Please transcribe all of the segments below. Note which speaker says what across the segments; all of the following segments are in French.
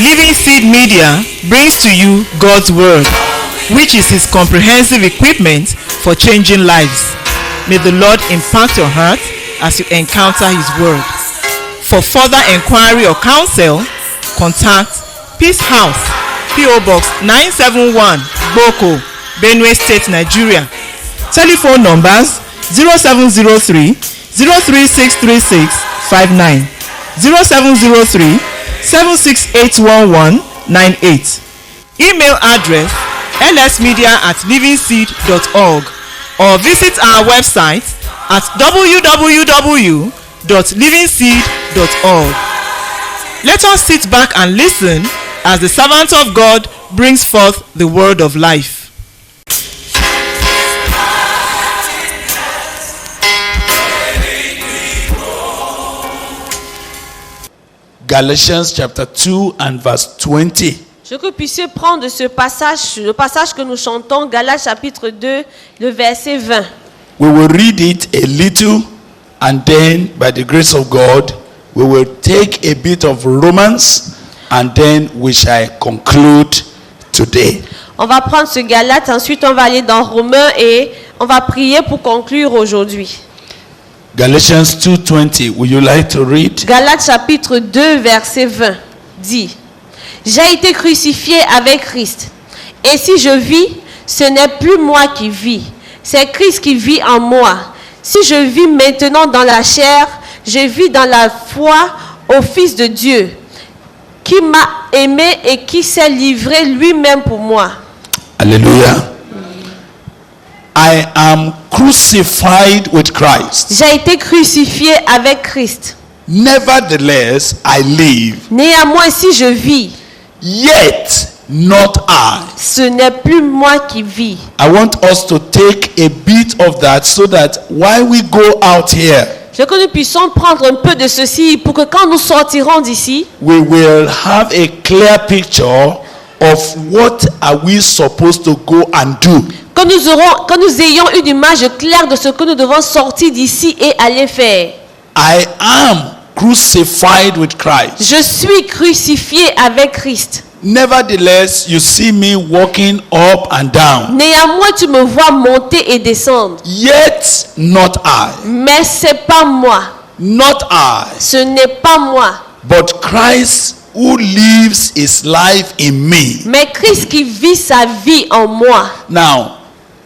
Speaker 1: Living Seed Media brings to you God's Word, which is His comprehensive equipment for changing lives. May the Lord impact your heart as you encounter His Word. For further inquiry or counsel, contact Peace House, P.O. Box 971, Boko, Benue State, Nigeria. Telephone numbers 0703 0363659, 0703 7681198. Email address lsmedia@livingseed.org or visit our website at www.livingseed.org. Let us sit back and listen as the servant of God brings forth the word of life.
Speaker 2: Galatians chapter 2 and verse 20.
Speaker 3: Je veux que vous puissiez prendre ce passage, le passage que nous chantons, Galates chapitre 2, le verset 20.
Speaker 2: We will read it a little and then by the grace of God we will take a bit of Romans and then we shall conclude today.
Speaker 3: On va prendre ce Galates, ensuite on va aller dans Romains et on va prier pour conclure aujourd'hui.
Speaker 2: Galatians 2:20. Would you like to read?
Speaker 3: Galates chapitre 2, verset 20 dit: J'ai été crucifié avec Christ. Et si je vis, ce n'est plus moi qui vis, c'est Christ qui vit en moi. Si je vis maintenant dans la chair, je vis dans la foi au Fils de Dieu, qui m'a aimé et qui s'est livré lui-même pour moi.
Speaker 2: Hallelujah. I am crucified with Christ.
Speaker 3: J'ai été crucifié avec Christ.
Speaker 2: Nevertheless, I live.
Speaker 3: Néanmoins, si je vis,
Speaker 2: Yet not I.
Speaker 3: ce n'est plus moi qui vis.
Speaker 2: I want us to take a bit of that so that while we go out here,
Speaker 3: Je veux que nous puissions prendre un peu de ceci pour que quand nous sortirons d'ici,
Speaker 2: we will have a clear picture of what are we supposed to go and do.
Speaker 3: que nous ayons une image claire de ce que nous devons sortir d'ici et aller faire.
Speaker 2: I am crucified with Christ.
Speaker 3: Je suis crucifié avec Christ.
Speaker 2: Nevertheless, you see me walking up and down.
Speaker 3: Néanmoins, tu me vois monter et descendre.
Speaker 2: Yet not I.
Speaker 3: Mais c'est pas moi.
Speaker 2: Not I.
Speaker 3: Ce n'est pas moi.
Speaker 2: But Christ who lives his life in me.
Speaker 3: Mais Christ qui vit sa vie en moi.
Speaker 2: Now,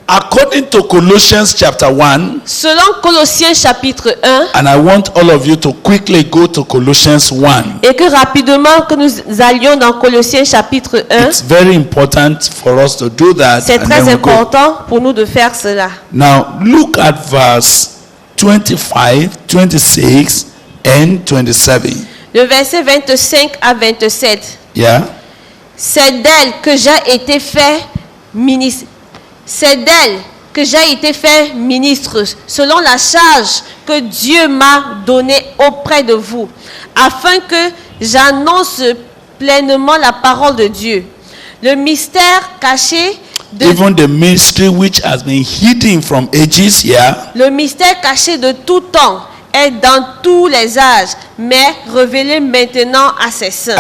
Speaker 2: according to Colossians chapter 1,
Speaker 3: Selon Colossiens chapitre 1,
Speaker 2: and I want all of you to quickly go to Colossians 1.
Speaker 3: et que rapidement que nous allions dans Colossiens chapitre 1,
Speaker 2: It's very important for us to do that.
Speaker 3: c'est
Speaker 2: and
Speaker 3: très
Speaker 2: then we go.
Speaker 3: important pour nous de faire cela.
Speaker 2: Now, look at verse 25, 26, and 27.
Speaker 3: Le verset 25 à 27.
Speaker 2: Yeah?
Speaker 3: C'est d'elle que j'ai été fait ministre. C'est d'elle que j'ai été fait ministre selon la charge que Dieu m'a donnée auprès de vous, afin que j'annonce pleinement la parole de Dieu. Le mystère caché de
Speaker 2: Even the mystery which has been hidden from ages, yeah?
Speaker 3: le mystère caché de tout temps est dans tous les âges, mais révélé maintenant à ses saints,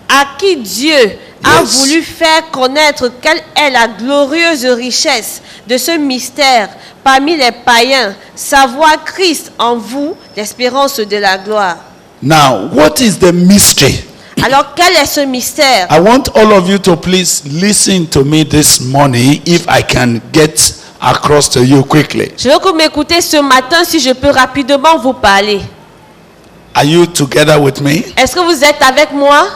Speaker 3: à qui Dieu a
Speaker 2: Yes.
Speaker 3: voulu faire connaître quelle est la glorieuse richesse de ce mystère parmi les païens, savoir Christ en vous, l'espérance de la gloire.
Speaker 2: Now, what is the mystery?
Speaker 3: Alors, quel est ce mystère?
Speaker 2: I want all of you to please listen to me this morning if I can get across to you quickly.
Speaker 3: Je veux que vous m'écoutez ce matin si je peux rapidement vous parler.
Speaker 2: Are you together with me?
Speaker 3: Est-ce que vous êtes avec moi?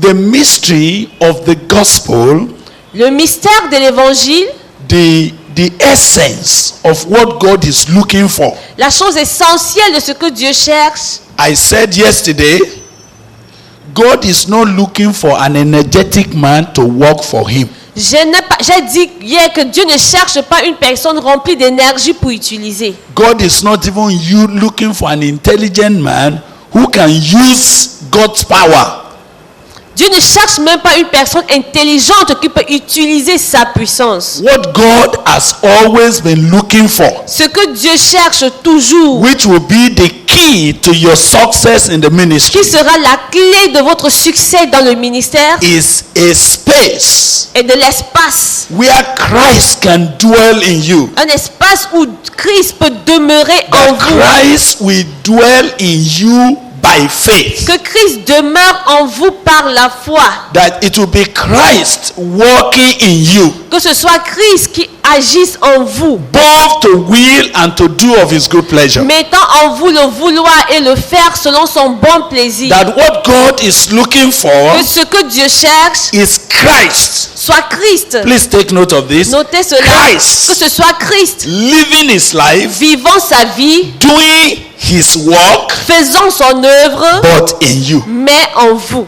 Speaker 2: The mystery of the gospel,
Speaker 3: Le mystère de l'évangile,
Speaker 2: the essence of what God is looking for.
Speaker 3: la chose essentielle de ce que Dieu cherche.
Speaker 2: I said yesterday, God is not looking for an energetic man to work for him.
Speaker 3: J'ai dit hier que Dieu ne cherche pas une personne remplie d'énergie pour utiliser.
Speaker 2: God is not even you looking for an intelligent man who can use God's power.
Speaker 3: Dieu ne cherche même pas une personne intelligente qui peut utiliser sa puissance.
Speaker 2: What God has always been looking for,
Speaker 3: Ce que Dieu cherche toujours,
Speaker 2: which will be the key to your success in the ministry,
Speaker 3: qui sera la clé de votre succès dans le ministère,
Speaker 2: is a space
Speaker 3: et de l'espace.
Speaker 2: where Christ can dwell in you.
Speaker 3: Un espace où Christ peut demeurer en
Speaker 2: That
Speaker 3: vous.
Speaker 2: Christ will dwell in you by faith.
Speaker 3: Que Christ demeure en vous par la foi.
Speaker 2: That it will be Christ working in you,
Speaker 3: Que ce soit Christ qui agisse en vous,
Speaker 2: both to will and to do of his good pleasure.
Speaker 3: mettant en vous le vouloir et le faire selon son bon plaisir.
Speaker 2: That what God is looking for
Speaker 3: Que ce que Dieu cherche
Speaker 2: is Christ.
Speaker 3: soit Christ.
Speaker 2: Please take note of this.
Speaker 3: Notez cela.
Speaker 2: Christ.
Speaker 3: Que ce soit Christ
Speaker 2: Living his life,
Speaker 3: vivant sa vie,
Speaker 2: doing his work,
Speaker 3: faisant son œuvre,
Speaker 2: but in you.
Speaker 3: mais en vous.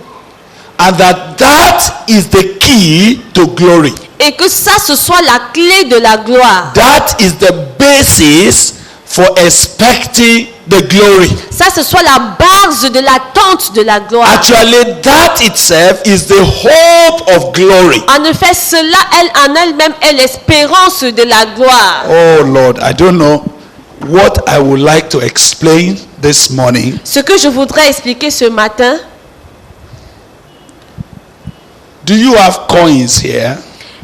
Speaker 2: And that is the key to glory.
Speaker 3: Et que ça, ce soit la clé de la gloire.
Speaker 2: That is the basis for expecting the glory.
Speaker 3: Ça, ce soit la base de l'attente de la gloire.
Speaker 2: Actually, that itself is the hope of glory.
Speaker 3: En effet, cela, elle, en elle-même, est l'espérance de la gloire.
Speaker 2: Oh Lord, I don't know what I would like to explain this morning.
Speaker 3: Ce que je voudrais expliquer ce matin,
Speaker 2: Do you have coins here?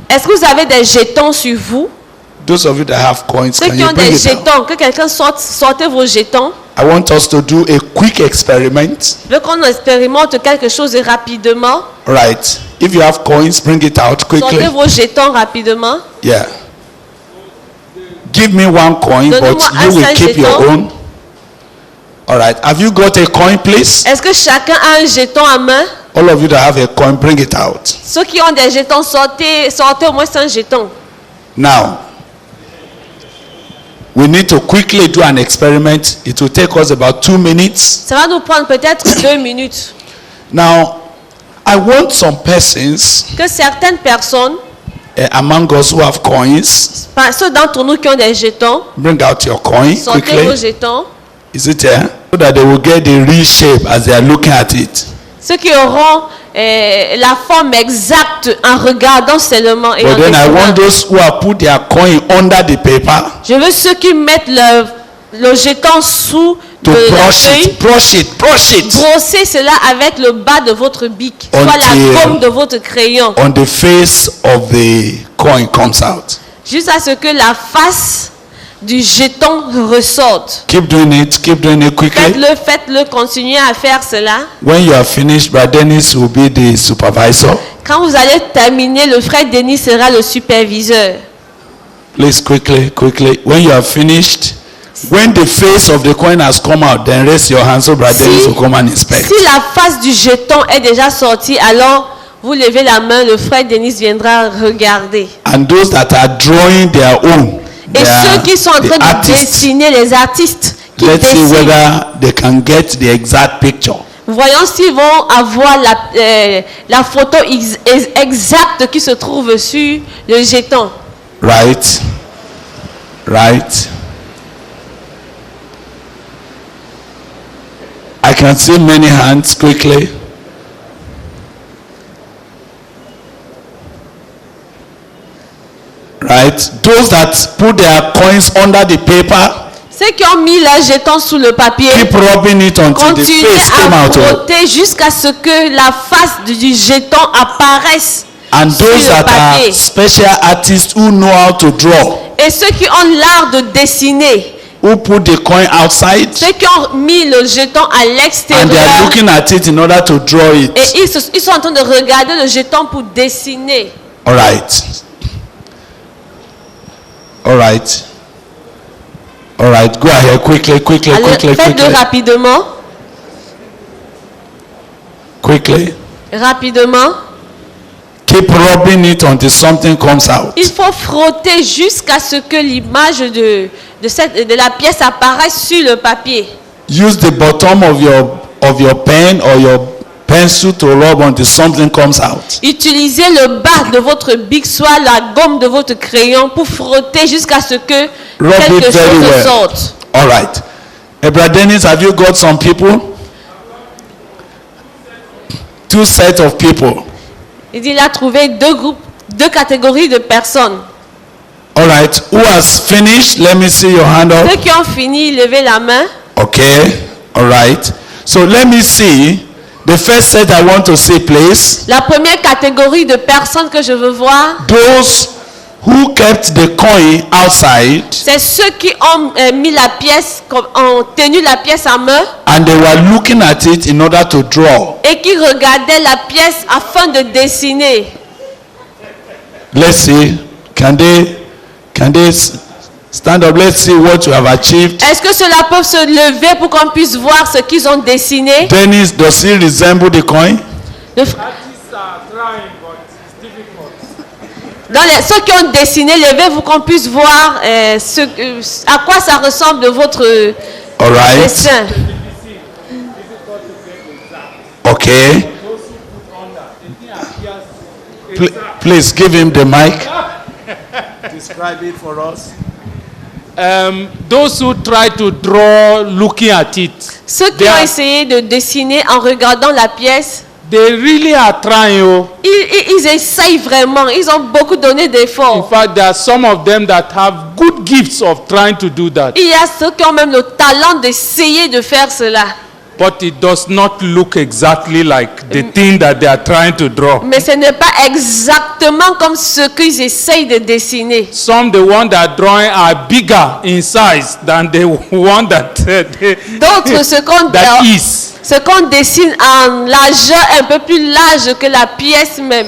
Speaker 3: est-ce que vous avez des jetons sur vous?
Speaker 2: Those of you that have coins,
Speaker 3: Ceux
Speaker 2: can
Speaker 3: qui
Speaker 2: you
Speaker 3: ont
Speaker 2: bring
Speaker 3: des
Speaker 2: it out?
Speaker 3: jetons, que quelqu'un sorte, sortez vos jetons.
Speaker 2: I want us to do a quick experiment.
Speaker 3: Je veux qu'on expérimente quelque chose rapidement.
Speaker 2: Right. If you have coins, bring it out quickly.
Speaker 3: Sortez vos jetons rapidement.
Speaker 2: Yeah. Give me one coin, but
Speaker 3: Donnez-moi un
Speaker 2: you will
Speaker 3: seul
Speaker 2: keep your
Speaker 3: jeton.
Speaker 2: own. All right. Have you got a coin, please?
Speaker 3: Est-ce que chacun a un jeton à main?
Speaker 2: All of you that have a coin, bring it out.
Speaker 3: Ceux qui ont des jetons, sortez au moins un jeton.
Speaker 2: Now, we need to quickly do an experiment. It will take us about 2 minutes.
Speaker 3: Ça va nous prendre peut-être 2 minutes.
Speaker 2: Now, I want some persons
Speaker 3: Que certaines personnes,
Speaker 2: among us who have coins,
Speaker 3: ceux d'entre nous qui ont des jetons,
Speaker 2: bring out your coin
Speaker 3: sortez vos
Speaker 2: quickly.
Speaker 3: jetons.
Speaker 2: Is it here? So that they will get the real shape as they are looking at it.
Speaker 3: Ceux qui auront la forme exacte en regardant seulement et en
Speaker 2: But then I want
Speaker 3: dessinant.
Speaker 2: those who have put their coin under the paper
Speaker 3: Je veux ceux qui mettent le jeton sous
Speaker 2: to
Speaker 3: la
Speaker 2: brush
Speaker 3: feuille.
Speaker 2: it, brush it, brush it
Speaker 3: Brossez cela avec le bas de votre bic, soit la
Speaker 2: Until-
Speaker 3: gomme de votre crayon,
Speaker 2: on the face of the coin comes out.
Speaker 3: jusqu'à ce que la face du jeton ressorte.
Speaker 2: Keep doing it quickly.
Speaker 3: Faites-le, continuez à faire cela.
Speaker 2: When you are finished, Brother Dennis will be the supervisor.
Speaker 3: Quand vous allez terminer, le frère Denis sera le superviseur.
Speaker 2: Please quickly. When you are finished, when the face of the coin has come out, then raise your hand so Brother Dennis will come and inspect.
Speaker 3: Si la face du jeton est déjà sortie, alors vous levez la main, le frère Denis viendra regarder.
Speaker 2: And those that are drawing their own,
Speaker 3: Et
Speaker 2: they are
Speaker 3: ceux qui sont en
Speaker 2: the
Speaker 3: train de
Speaker 2: artists.
Speaker 3: dessiner, les artistes qui
Speaker 2: Let's see
Speaker 3: dessinent,
Speaker 2: whether they can get the exact picture.
Speaker 3: voyons s'ils vont avoir la photo exacte qui se trouve sur le jeton.
Speaker 2: Right. I can see many hands quickly. Right. Those that put their coins under the paper,
Speaker 3: Ceux qui ont mis leurs jetons sous le papier,
Speaker 2: keep rubbing it until the
Speaker 3: continuez
Speaker 2: face came
Speaker 3: à
Speaker 2: out.
Speaker 3: frotter jusqu'à ce que la face du jeton apparaisse
Speaker 2: And
Speaker 3: sur
Speaker 2: those
Speaker 3: le
Speaker 2: that
Speaker 3: papier.
Speaker 2: are special artists who know how to draw,
Speaker 3: Et ceux qui ont l'art de dessiner,
Speaker 2: who put the coin outside
Speaker 3: ceux qui ont mis le jeton à
Speaker 2: and they are
Speaker 3: l'extérieur,
Speaker 2: looking at it in order to draw it.
Speaker 3: et ils sont en train de regarder le jeton pour dessiner.
Speaker 2: All right. Go ahead quickly.
Speaker 3: Allez, faites-le rapidement.
Speaker 2: Keep rubbing it until something comes out.
Speaker 3: Il faut frotter jusqu'à ce que l'image de la pièce apparaisse sur le papier.
Speaker 2: Use the bottom of your pen or your pencil to rub until something comes out.
Speaker 3: Utilisez le bas de votre bic, soit la gomme de votre crayon, pour frotter jusqu'à ce que
Speaker 2: Rub
Speaker 3: quelque
Speaker 2: it very
Speaker 3: chose
Speaker 2: well.
Speaker 3: sorte.
Speaker 2: All right. Brother Dennis, have you got some people two sets of people.
Speaker 3: Il dit il a trouvé deux catégories de personnes.
Speaker 2: All right. Who has finished? Let me see your hand up.
Speaker 3: Ceux qui ont fini, levez la main.
Speaker 2: Okay. All right. So let me see. The first set I want to see, please.
Speaker 3: La première catégorie de personnes que je veux voir,
Speaker 2: Those who kept the coin outside
Speaker 3: c'est ceux qui ont mis la pièce, ont tenu la pièce en main
Speaker 2: and they were looking at it in order to draw.
Speaker 3: et qui regardaient la pièce afin de dessiner.
Speaker 2: Let's see. Can they stand up? Let's see what you have achieved.
Speaker 3: Est-ce que cela peut se lever pour qu'on puisse voir ce qu'ils ont dessiné?
Speaker 2: Dennis, does he resemble the coin?
Speaker 3: Le fr- Ceux qui ont dessiné, levez-vous qu'on puisse voir à quoi ça ressemble de votre
Speaker 2: All right.
Speaker 3: dessin.
Speaker 2: Okay. Please give him the mic.
Speaker 4: Describe it for us. Those who try to draw looking at it,
Speaker 3: Ceux qui ont essayé de dessiner en regardant la pièce,
Speaker 4: they really are trying. Oh.
Speaker 3: ils essayent vraiment. Ils ont beaucoup donné
Speaker 4: In
Speaker 3: d'efforts.
Speaker 4: fact, there are some of them that have good gifts of trying to do that.
Speaker 3: Il y a ceux qui ont même le talent d'essayer de faire cela.
Speaker 4: But it does not look exactly like the thing that they are trying to draw.
Speaker 3: Mais ce n'est pas exactement comme ce qu'ils essayent de dessiner.
Speaker 4: Some the ones that are drawing are bigger in size than the one that
Speaker 3: D'autres,
Speaker 4: that is.
Speaker 3: ce qu'on dessine en largeur un peu plus large que la pièce même.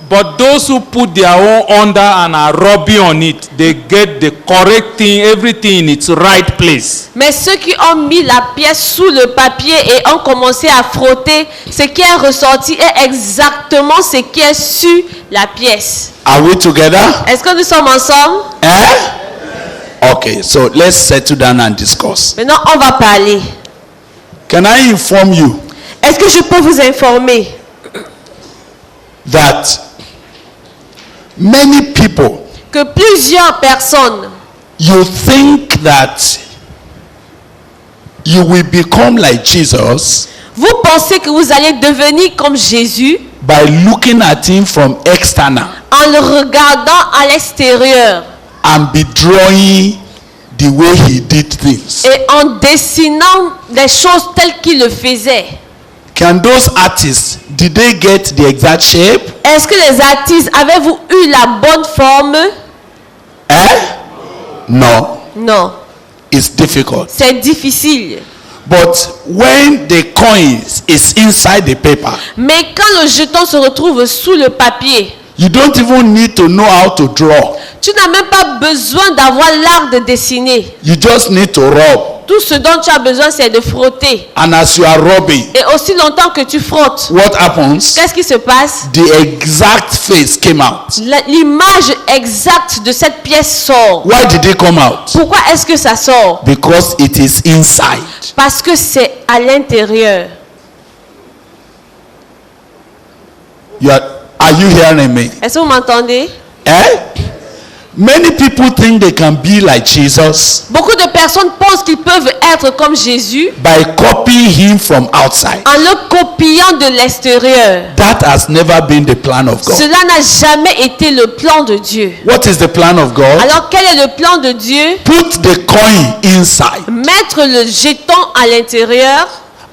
Speaker 4: But those who put their own under and are rubbing on it, they get the correct thing, everything in its right place.
Speaker 3: Mais ceux qui ont mis la pièce sous le papier et ont commencé à frotter, ce qui est ressorti est exactement ce qui est sur la pièce.
Speaker 2: Are we together?
Speaker 3: Est-ce que nous sommes ensemble?
Speaker 2: Okay, so let's settle down and discuss.
Speaker 3: Maintenant, on va parler.
Speaker 2: Can I inform you
Speaker 3: Est-ce que je peux vous informer
Speaker 2: that many people,
Speaker 3: que plusieurs personnes,
Speaker 2: you think that you will become like Jesus
Speaker 3: vous pensez que vous allez devenir comme Jésus
Speaker 2: by looking at him from external
Speaker 3: en le regardant à l'extérieur
Speaker 2: and be drawing the way he did things?
Speaker 3: et en dessinant des choses telles qu'il le faisait.
Speaker 2: Can those artists, did they get the exact shape?
Speaker 3: Est-ce que les artistes, avez-vous eu la bonne forme?
Speaker 2: No,
Speaker 3: Non,
Speaker 2: it's difficult.
Speaker 3: c'est difficile.
Speaker 2: But when the coin is inside the paper,
Speaker 3: Mais quand le jeton se retrouve sous le papier,
Speaker 2: you don't even need to know how to draw.
Speaker 3: tu n'as même pas besoin d'avoir l'art de dessiner.
Speaker 2: You just need to rub.
Speaker 3: Tout ce dont tu as besoin, c'est de frotter.
Speaker 2: And as you are rubbing,
Speaker 3: Et aussi longtemps que tu frottes,
Speaker 2: what happens?
Speaker 3: qu'est-ce qui se passe?
Speaker 2: The exact face came out.
Speaker 3: L'image exacte de cette pièce sort.
Speaker 2: Why did it come out?
Speaker 3: Pourquoi est-ce que ça sort?
Speaker 2: Because it is inside.
Speaker 3: Parce que c'est à l'intérieur.
Speaker 2: Are you hearing me?
Speaker 3: Est-ce que vous m'entendez?
Speaker 2: Many people think they can be like Jesus
Speaker 3: Beaucoup de personnes pensent qu'ils peuvent être comme Jésus
Speaker 2: by copying him from outside.
Speaker 3: en le copiant de l'extérieur.
Speaker 2: That has never been the plan of God.
Speaker 3: Cela n'a jamais été le plan de Dieu.
Speaker 2: What is the plan of God?
Speaker 3: Alors quel est le plan de Dieu?
Speaker 2: Put the coin inside.
Speaker 3: Mettre le jeton à l'intérieur.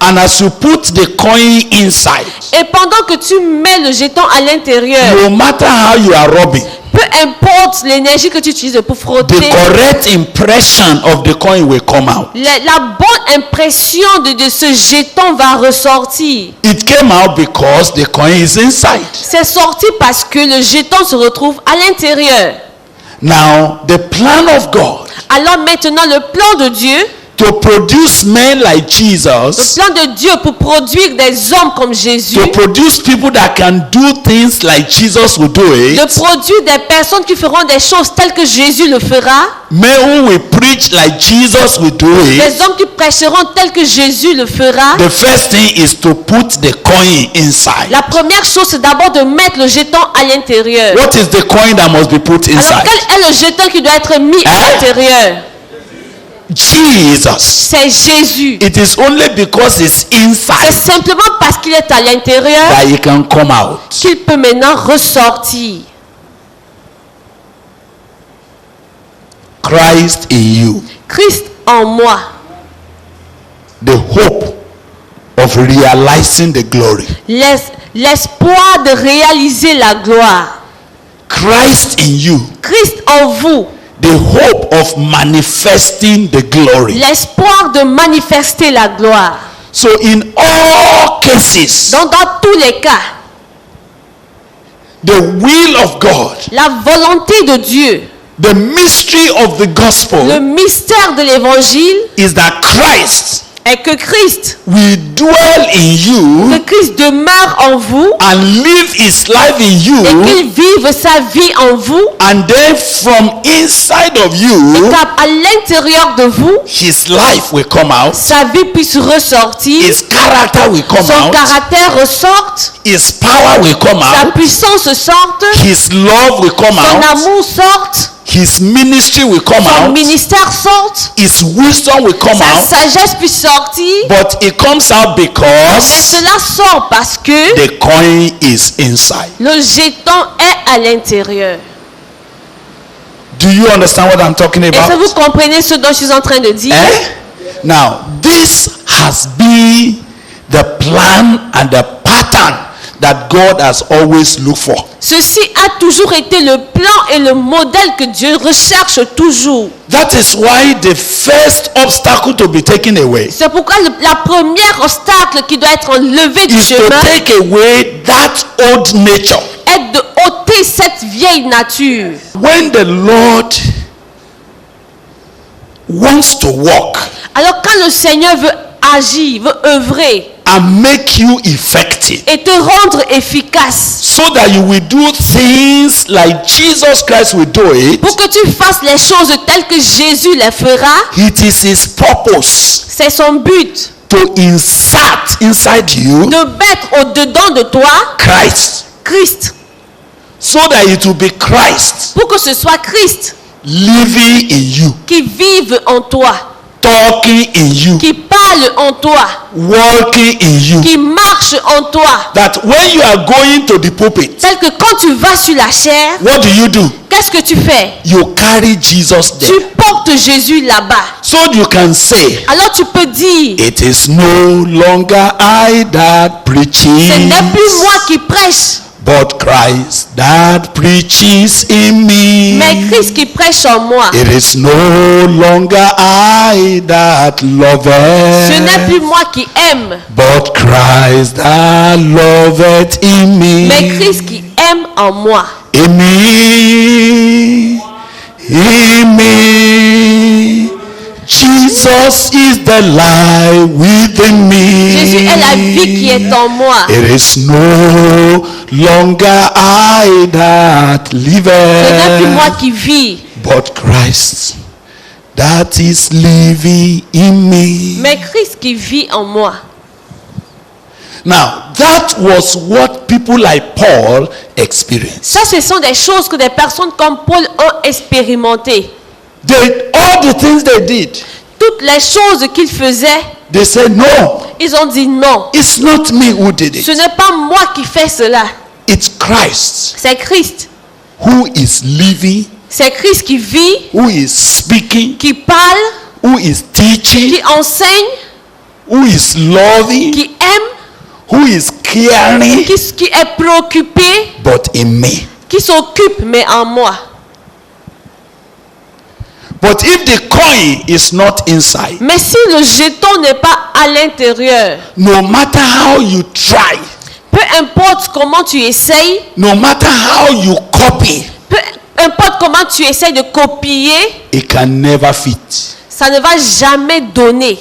Speaker 2: And as you put the coin inside,
Speaker 3: Et pendant que tu mets le jeton à l'intérieur,
Speaker 2: no matter how you are rubbing,
Speaker 3: peu importe l'énergie que tu utilises pour frotter,
Speaker 2: the correct impression of the coin will come out.
Speaker 3: la bonne impression de ce jeton va ressortir.
Speaker 2: It came out because the coin is inside.
Speaker 3: C'est sorti parce que le jeton se retrouve à l'intérieur.
Speaker 2: Now, the plan of God
Speaker 3: Alors maintenant, le plan de Dieu,
Speaker 2: to produce men like
Speaker 3: le
Speaker 2: Jesus,
Speaker 3: plan de Dieu pour produire des hommes comme Jésus,
Speaker 2: to produce people that can do things like Jesus would do
Speaker 3: de
Speaker 2: it,
Speaker 3: produire des personnes qui feront des choses telles que Jésus le fera,
Speaker 2: men who will preach like Jesus would do it.
Speaker 3: des hommes qui prêcheront tels que Jésus le fera.
Speaker 2: The first thing is to put the coin inside.
Speaker 3: La première chose, c'est d'abord de mettre le jeton à l'intérieur.
Speaker 2: What is the coin that must be put
Speaker 3: Alors,
Speaker 2: inside?
Speaker 3: quel est le jeton qui doit être mis à l'intérieur?
Speaker 2: Jesus.
Speaker 3: C'est Jésus.
Speaker 2: It is only because it's
Speaker 3: C'est
Speaker 2: inside
Speaker 3: simplement parce qu'il est à l'intérieur
Speaker 2: that he can come out.
Speaker 3: qu'il peut maintenant ressortir.
Speaker 2: Christ in you,
Speaker 3: Christ en moi.
Speaker 2: the hope of realizing the glory.
Speaker 3: L'espoir de réaliser la gloire.
Speaker 2: Christ in you,
Speaker 3: Christ en vous.
Speaker 2: the hope of manifesting the glory.
Speaker 3: L'espoir de manifester la gloire.
Speaker 2: So in all cases,
Speaker 3: Donc dans tous les cas,
Speaker 2: the will of God,
Speaker 3: la volonté de Dieu,
Speaker 2: the mystery of the
Speaker 3: le
Speaker 2: gospel
Speaker 3: mystère de l'évangile
Speaker 2: is that Christ
Speaker 3: est que Christ,
Speaker 2: will dwell in you
Speaker 3: que Christ demeure en vous
Speaker 2: and live his life in
Speaker 3: et
Speaker 2: you,
Speaker 3: qu'il vive sa vie en vous
Speaker 2: and then from inside of
Speaker 3: et
Speaker 2: you,
Speaker 3: qu'à l'intérieur de vous,
Speaker 2: his life will come out,
Speaker 3: sa vie puisse ressortir,
Speaker 2: his character will come
Speaker 3: son
Speaker 2: out,
Speaker 3: caractère ressorte,
Speaker 2: his power will come
Speaker 3: sa
Speaker 2: out,
Speaker 3: puissance sorte,
Speaker 2: his love will come
Speaker 3: son
Speaker 2: out,
Speaker 3: amour sorte,
Speaker 2: his ministry will come
Speaker 3: son
Speaker 2: out,
Speaker 3: ministère sorte,
Speaker 2: his wisdom will come
Speaker 3: sa
Speaker 2: out,
Speaker 3: sagesse puisse sortir.
Speaker 2: but it comes out
Speaker 3: Mais
Speaker 2: because
Speaker 3: cela sort parce que
Speaker 2: the coin is inside.
Speaker 3: le jeton est à l'intérieur.
Speaker 2: Do you understand what I'm talking
Speaker 3: Est-ce que
Speaker 2: about?
Speaker 3: vous comprenez ce dont je suis en train de dire?
Speaker 2: Eh? Now, this has been the plan and the pattern that God has always looked for.
Speaker 3: Ceci a toujours été le plan et le modèle que Dieu recherche toujours.
Speaker 2: That is why the first obstacle to be taken away
Speaker 3: C'est pourquoi la première obstacle qui doit être enlevé du
Speaker 2: is to
Speaker 3: chemin
Speaker 2: take away that old nature.
Speaker 3: est de ôter cette vieille nature.
Speaker 2: When the Lord wants to walk
Speaker 3: Alors quand le Seigneur veut agir, veut œuvrer
Speaker 2: and make you effective,
Speaker 3: et te rendre efficace
Speaker 2: so that you will do things like Jesus Christ will do it,
Speaker 3: pour que tu fasses les choses telles que Jésus les fera,
Speaker 2: it is his purpose
Speaker 3: c'est son but
Speaker 2: to insert inside you
Speaker 3: de mettre au-dedans de toi
Speaker 2: Christ,
Speaker 3: Christ,
Speaker 2: so that it will be Christ
Speaker 3: pour que ce soit Christ
Speaker 2: living in you,
Speaker 3: qui vive en toi,
Speaker 2: talking in you,
Speaker 3: qui parle en toi,
Speaker 2: walking in you.
Speaker 3: qui marche en toi.
Speaker 2: That when you are going to the pulpit,
Speaker 3: Tel que quand tu vas sur la chair,
Speaker 2: what do?
Speaker 3: qu'est-ce que tu fais?
Speaker 2: You carry Jesus
Speaker 3: Tu
Speaker 2: there.
Speaker 3: portes Jésus là-bas.
Speaker 2: So you can say,
Speaker 3: Alors tu peux dire,
Speaker 2: it is no longer I that preaches,
Speaker 3: ce n'est plus moi qui prêche,
Speaker 2: but Christ that preaches in
Speaker 3: mais
Speaker 2: me.
Speaker 3: Christ qui prêche en moi.
Speaker 2: It is no longer I that
Speaker 3: Ce n'est
Speaker 2: loveth,
Speaker 3: plus moi qui aime,
Speaker 2: but Christ that loveth in me.
Speaker 3: mais Christ qui aime en moi.
Speaker 2: In me, in me. Jesus is the life within me.
Speaker 3: Jésus est la vie qui est en moi.
Speaker 2: It is no longer I that
Speaker 3: Ce n'est plus moi
Speaker 2: liveth,
Speaker 3: qui vis,
Speaker 2: but Christ that is living in me.
Speaker 3: mais Christ qui vit en moi.
Speaker 2: Now, that was what people like Paul experienced.
Speaker 3: Ça, ce sont des choses que des personnes comme Paul ont expérimentées.
Speaker 2: All the things they did,
Speaker 3: Toutes les choses qu'ils faisaient,
Speaker 2: they said, no,
Speaker 3: ils ont dit non.
Speaker 2: it's not me who did
Speaker 3: Ce
Speaker 2: it.
Speaker 3: n'est pas moi qui fais cela.
Speaker 2: It's Christ
Speaker 3: C'est Christ.
Speaker 2: who is living,
Speaker 3: C'est Christ qui vit,
Speaker 2: who is speaking,
Speaker 3: qui parle,
Speaker 2: who is teaching,
Speaker 3: qui enseigne,
Speaker 2: who is loving,
Speaker 3: qui aime,
Speaker 2: who is caring,
Speaker 3: qui est préoccupé,
Speaker 2: but in me.
Speaker 3: qui s'occupe, mais en moi.
Speaker 2: But if the coin is not inside,
Speaker 3: Mais si le jeton n'est pas à l'intérieur,
Speaker 2: no matter how you try,
Speaker 3: peu importe comment tu essayes,
Speaker 2: no matter how you copy,
Speaker 3: peu importe comment tu essayes de copier,
Speaker 2: it can never fit.
Speaker 3: ça ne va jamais donner.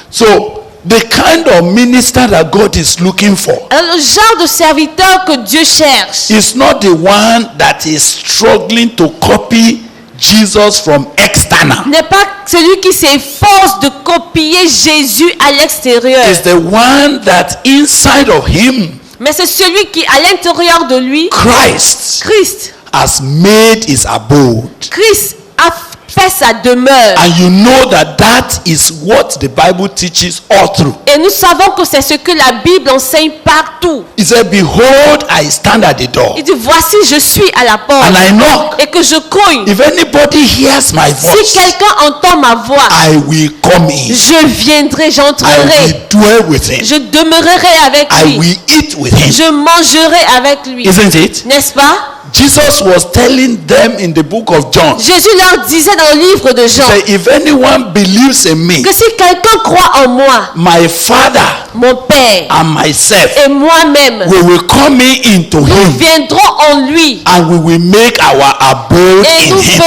Speaker 2: So, the kind of minister that God is looking for
Speaker 3: Alors, le genre de serviteur que Dieu cherche,
Speaker 2: is not the one that is struggling to copy Jesus from external.
Speaker 3: n'est pas celui qui s'efforce de copier Jésus à l'extérieur,
Speaker 2: It's the one that inside of him,
Speaker 3: mais c'est celui qui, à l'intérieur de lui,
Speaker 2: Christ
Speaker 3: Christ
Speaker 2: has made his abode.
Speaker 3: Christ a fais sa demeure.
Speaker 2: And you know that that is what the Bible teaches all through.
Speaker 3: Et nous savons que c'est ce que la Bible enseigne partout.
Speaker 2: He said, behold, I stand at the door
Speaker 3: Il dit, voici, je suis à la porte
Speaker 2: and I knock.
Speaker 3: et que je cogne.
Speaker 2: If anybody hears my
Speaker 3: Si
Speaker 2: voice,
Speaker 3: quelqu'un entend ma voix,
Speaker 2: I will come in.
Speaker 3: je viendrai,
Speaker 2: I
Speaker 3: j'entrerai.
Speaker 2: will dwell with him.
Speaker 3: Je demeurerai avec
Speaker 2: I
Speaker 3: lui.
Speaker 2: will eat with him.
Speaker 3: Je mangerai avec lui.
Speaker 2: Isn't it?
Speaker 3: N'est-ce pas?
Speaker 2: Jesus was telling them in the book of John,
Speaker 3: Jésus leur disait dans le livre de Jean
Speaker 2: say, if anyone believes in me,
Speaker 3: que si quelqu'un croit en moi,
Speaker 2: my Father
Speaker 3: mon Père
Speaker 2: and myself,
Speaker 3: et moi-même,
Speaker 2: we will come into
Speaker 3: nous
Speaker 2: him
Speaker 3: viendrons en lui
Speaker 2: and we will make our abode
Speaker 3: et
Speaker 2: in him.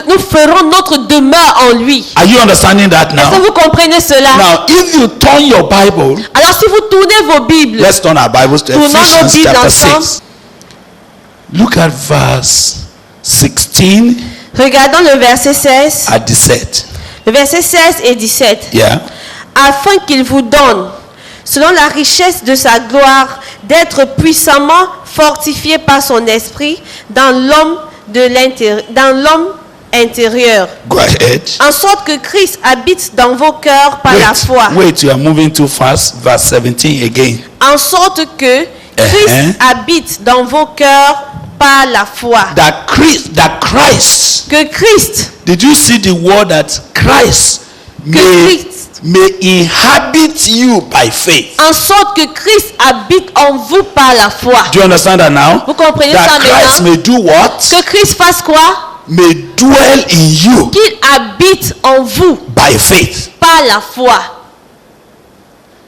Speaker 3: nous ferons notre demeure en lui.
Speaker 2: Are you understanding that
Speaker 3: Est-ce que
Speaker 2: now?
Speaker 3: vous comprenez cela?
Speaker 2: Now, if you turn your Bible,
Speaker 3: Alors si vous tournez vos Bibles,
Speaker 2: let's turn our Bibles to
Speaker 3: Tournons nos
Speaker 2: Ephesians
Speaker 3: Bibles
Speaker 2: chapter
Speaker 3: ensemble.
Speaker 2: 6. Look at verse 16
Speaker 3: regardons le verset 16.
Speaker 2: at 17.
Speaker 3: Le verset 16 et 17.
Speaker 2: Yeah.
Speaker 3: Afin qu'il vous donne, selon la richesse de sa gloire, d'être puissamment fortifié par son esprit dans l'homme intérieur,
Speaker 2: Go ahead.
Speaker 3: en sorte que Christ habite dans vos cœurs par la foi,
Speaker 2: Wait, you are moving too fast. Verse 17 again.
Speaker 3: en sorte que Christ habite dans vos cœurs par la foi.
Speaker 2: That Christ,
Speaker 3: Que Christ,
Speaker 2: did you see the word that Christ
Speaker 3: Christ.
Speaker 2: may inhabit you by faith?
Speaker 3: en sorte que Christ habite en vous par la foi.
Speaker 2: Do you understand that now?
Speaker 3: Vous comprenez
Speaker 2: That
Speaker 3: ça
Speaker 2: Christ
Speaker 3: maintenant?
Speaker 2: may do what?
Speaker 3: Que Christ fasse quoi?
Speaker 2: May dwell in you
Speaker 3: Qu'il habite en vous
Speaker 2: by faith.
Speaker 3: par la foi.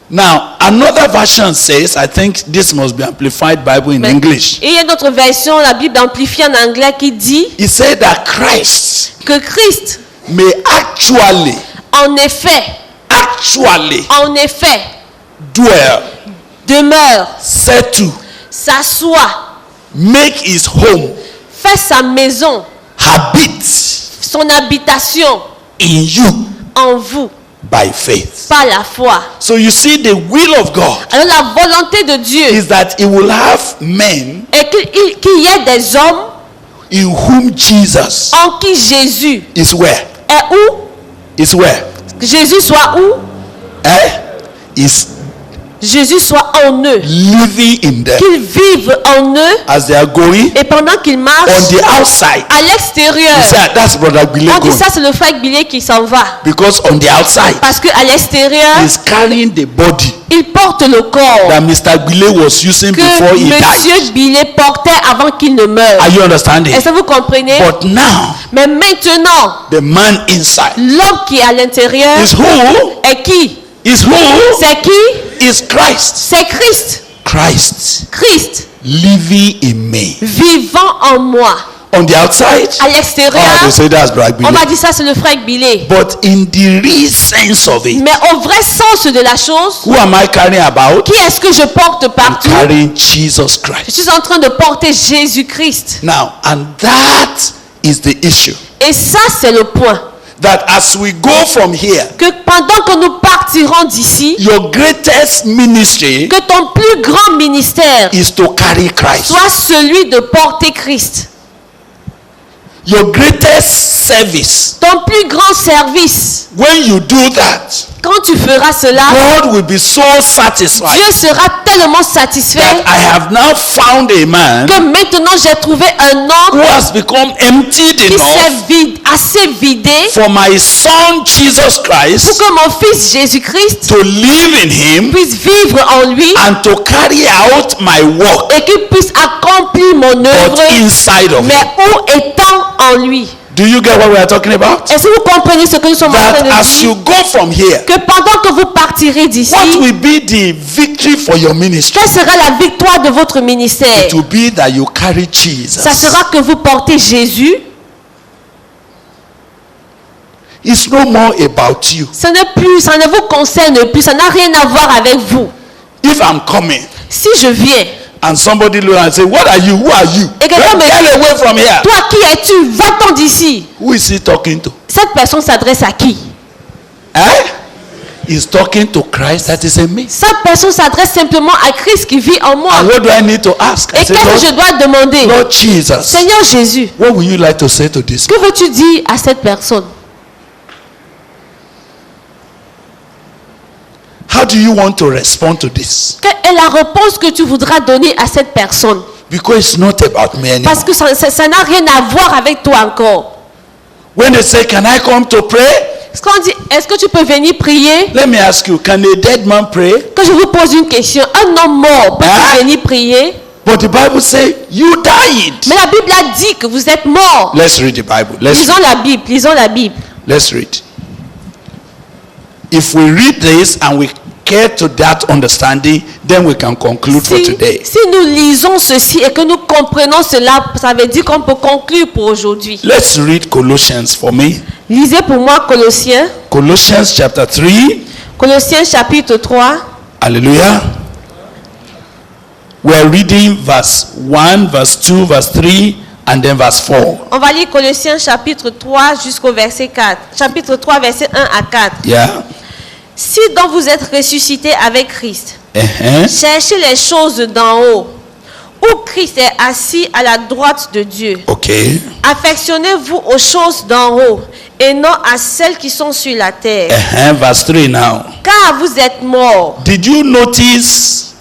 Speaker 2: Now, another version says, I think this must be Amplified Bible in
Speaker 3: Mais-
Speaker 2: English.
Speaker 3: Et il y a une autre version, la Bible amplifiée en anglais, qui dit
Speaker 2: He said that Christ
Speaker 3: que Christ,
Speaker 2: may actually
Speaker 3: en effet,
Speaker 2: dwell,
Speaker 3: demeure,
Speaker 2: settle,
Speaker 3: s'assoit,
Speaker 2: make his home,
Speaker 3: fait sa maison,
Speaker 2: habit
Speaker 3: son habitation
Speaker 2: in you
Speaker 3: en vous
Speaker 2: by faith.
Speaker 3: par la foi.
Speaker 2: So you see, the will of God
Speaker 3: Alors la volonté de Dieu
Speaker 2: is that he will have men
Speaker 3: est qu'il y ait des hommes
Speaker 2: in whom Jesus
Speaker 3: en qui Jésus
Speaker 2: is where?
Speaker 3: est où?
Speaker 2: Is where?
Speaker 3: Que Jésus soit où?
Speaker 2: Is
Speaker 3: Jésus soit en eux.
Speaker 2: living in them
Speaker 3: Qu'ils vivent en eux
Speaker 2: as they are going
Speaker 3: et pendant qu'ils
Speaker 2: on
Speaker 3: marchent
Speaker 2: the outside.
Speaker 3: à l'extérieur.
Speaker 2: You say, that's Brother Billy
Speaker 3: On dit
Speaker 2: going.
Speaker 3: ça, c'est le frère Billy qui s'en va.
Speaker 2: Because on the outside,
Speaker 3: Parce qu'à l'extérieur,
Speaker 2: he's carrying the body
Speaker 3: il porte le corps
Speaker 2: that Mr. Billy was using before
Speaker 3: que
Speaker 2: he died.
Speaker 3: Monsieur Billy portait avant qu'il ne meure.
Speaker 2: Are you understanding?
Speaker 3: Est-ce que vous comprenez?
Speaker 2: But now,
Speaker 3: Mais maintenant,
Speaker 2: the man inside
Speaker 3: l'homme qui est à l'intérieur
Speaker 2: is who?
Speaker 3: est qui?
Speaker 2: Is who?
Speaker 3: C'est qui?
Speaker 2: Is Christ.
Speaker 3: C'est Christ.
Speaker 2: Christ
Speaker 3: Christ
Speaker 2: living in me.
Speaker 3: vivant en moi.
Speaker 2: On the outside,
Speaker 3: À
Speaker 2: oh,
Speaker 3: l'extérieur,
Speaker 2: they say that's Brother
Speaker 3: on
Speaker 2: Billy.
Speaker 3: va dire ça, c'est le frère Billy.
Speaker 2: But in the real sense of it,
Speaker 3: Mais au vrai sens de la chose,
Speaker 2: who am I carrying about?
Speaker 3: qui est-ce que je porte partout?
Speaker 2: Carrying Jesus
Speaker 3: Je
Speaker 2: Christ.
Speaker 3: suis en train de porter Jésus-Christ.
Speaker 2: Now, and that is the issue.
Speaker 3: Et ça, c'est le point.
Speaker 2: That as we go from here,
Speaker 3: Que pendant que nous partirons d'ici,
Speaker 2: your greatest ministry
Speaker 3: que ton plus grand ministère
Speaker 2: is to carry Christ.
Speaker 3: soit celui de porter Christ.
Speaker 2: Your greatest service,
Speaker 3: Ton plus grand service,
Speaker 2: when you do that,
Speaker 3: quand tu feras cela,
Speaker 2: God will be so satisfied
Speaker 3: Dieu sera tellement
Speaker 2: that
Speaker 3: satisfait
Speaker 2: I have now found a man
Speaker 3: que maintenant j'ai trouvé un
Speaker 2: who
Speaker 3: homme
Speaker 2: has become emptied
Speaker 3: qui
Speaker 2: enough
Speaker 3: s'est assez vidé
Speaker 2: for my son Jesus
Speaker 3: pour
Speaker 2: Christ
Speaker 3: que mon fils Jésus-Christ
Speaker 2: to live in him
Speaker 3: puisse vivre en lui
Speaker 2: and to carry out my work,
Speaker 3: et qu'il puisse accomplir mon
Speaker 2: but
Speaker 3: œuvre,
Speaker 2: inside of
Speaker 3: mais
Speaker 2: him.
Speaker 3: où étant en lui.
Speaker 2: Do you get what we are talking about?
Speaker 3: Est-ce que vous comprenez ce que nous sommes en train
Speaker 2: That
Speaker 3: de
Speaker 2: as you
Speaker 3: dire?
Speaker 2: go from here,
Speaker 3: Que pendant que vous partirez d'ici,
Speaker 2: what will be the victory for your ministry?
Speaker 3: quelle sera la victoire de votre ministère?
Speaker 2: It will be that you carry Jesus.
Speaker 3: Ça sera que vous portez Jésus.
Speaker 2: It's no more about you.
Speaker 3: Ça ne vous concerne plus, ça n'a rien à voir avec vous.
Speaker 2: If I'm coming
Speaker 3: Si je viens,
Speaker 2: and somebody look and say, "What are you? Who are you?
Speaker 3: Et quelqu'un me
Speaker 2: Get
Speaker 3: dit,
Speaker 2: away from here."
Speaker 3: toi qui es-tu? Va-t'en d'ici.
Speaker 2: Who is he talking to?
Speaker 3: Cette personne s'adresse à qui?
Speaker 2: Eh? is talking to Christ that is in me.
Speaker 3: Cette personne s'adresse simplement à Christ qui vit en moi.
Speaker 2: And what do I need to ask? I
Speaker 3: Et
Speaker 2: say,
Speaker 3: qu'est-ce que je
Speaker 2: Lord,
Speaker 3: dois demander?
Speaker 2: Lord Jesus,
Speaker 3: Seigneur Jésus,
Speaker 2: what would you like to say to this?
Speaker 3: que veux-tu dire à cette personne?
Speaker 2: How do you want to respond to this?
Speaker 3: Quelle est la réponse que tu voudras donner à cette personne?
Speaker 2: Because it's not about me anymore.
Speaker 3: Parce que ça n'a rien à voir avec toi encore.
Speaker 2: When they say, can I come to pray?
Speaker 3: Quand on dit, est-ce que tu peux venir prier?
Speaker 2: Let me ask you, can a dead man pray?
Speaker 3: Que je vous pose une question. Un homme mort peut
Speaker 2: Hein?
Speaker 3: venir prier?
Speaker 2: But the Bible says, you died.
Speaker 3: Mais la Bible a dit que vous êtes mort.
Speaker 2: Let's read the Bible.
Speaker 3: Lisons la Bible. Lisons la Bible.
Speaker 2: Let's read. If we read this and we get to that understanding, then we can conclude for today.
Speaker 3: Si nous lisons ceci et que nous comprenons cela, ça veut dire qu'on peut conclure pour aujourd'hui.
Speaker 2: Let's read Colossians for me.
Speaker 3: Lisez pour moi Colossiens.
Speaker 2: Colossians chapter 3.
Speaker 3: Colossiens chapitre 3.
Speaker 2: Hallelujah. We are reading verse 1, verse 2, verse 3, and then verse 4.
Speaker 3: On va lire Colossiens chapitre 3 jusqu'au verset 4. Chapitre 3, verset 1 à 4.
Speaker 2: Yeah.
Speaker 3: Si donc vous êtes ressuscités avec Christ,
Speaker 2: Uh-huh.
Speaker 3: cherchez les choses d'en haut, où Christ est assis à la droite de Dieu.
Speaker 2: Okay.
Speaker 3: Affectionnez-vous aux choses d'en haut et non à celles qui sont sur la terre.
Speaker 2: Uh-huh. Verse 3 now.
Speaker 3: Car vous êtes morts.
Speaker 2: Did you notice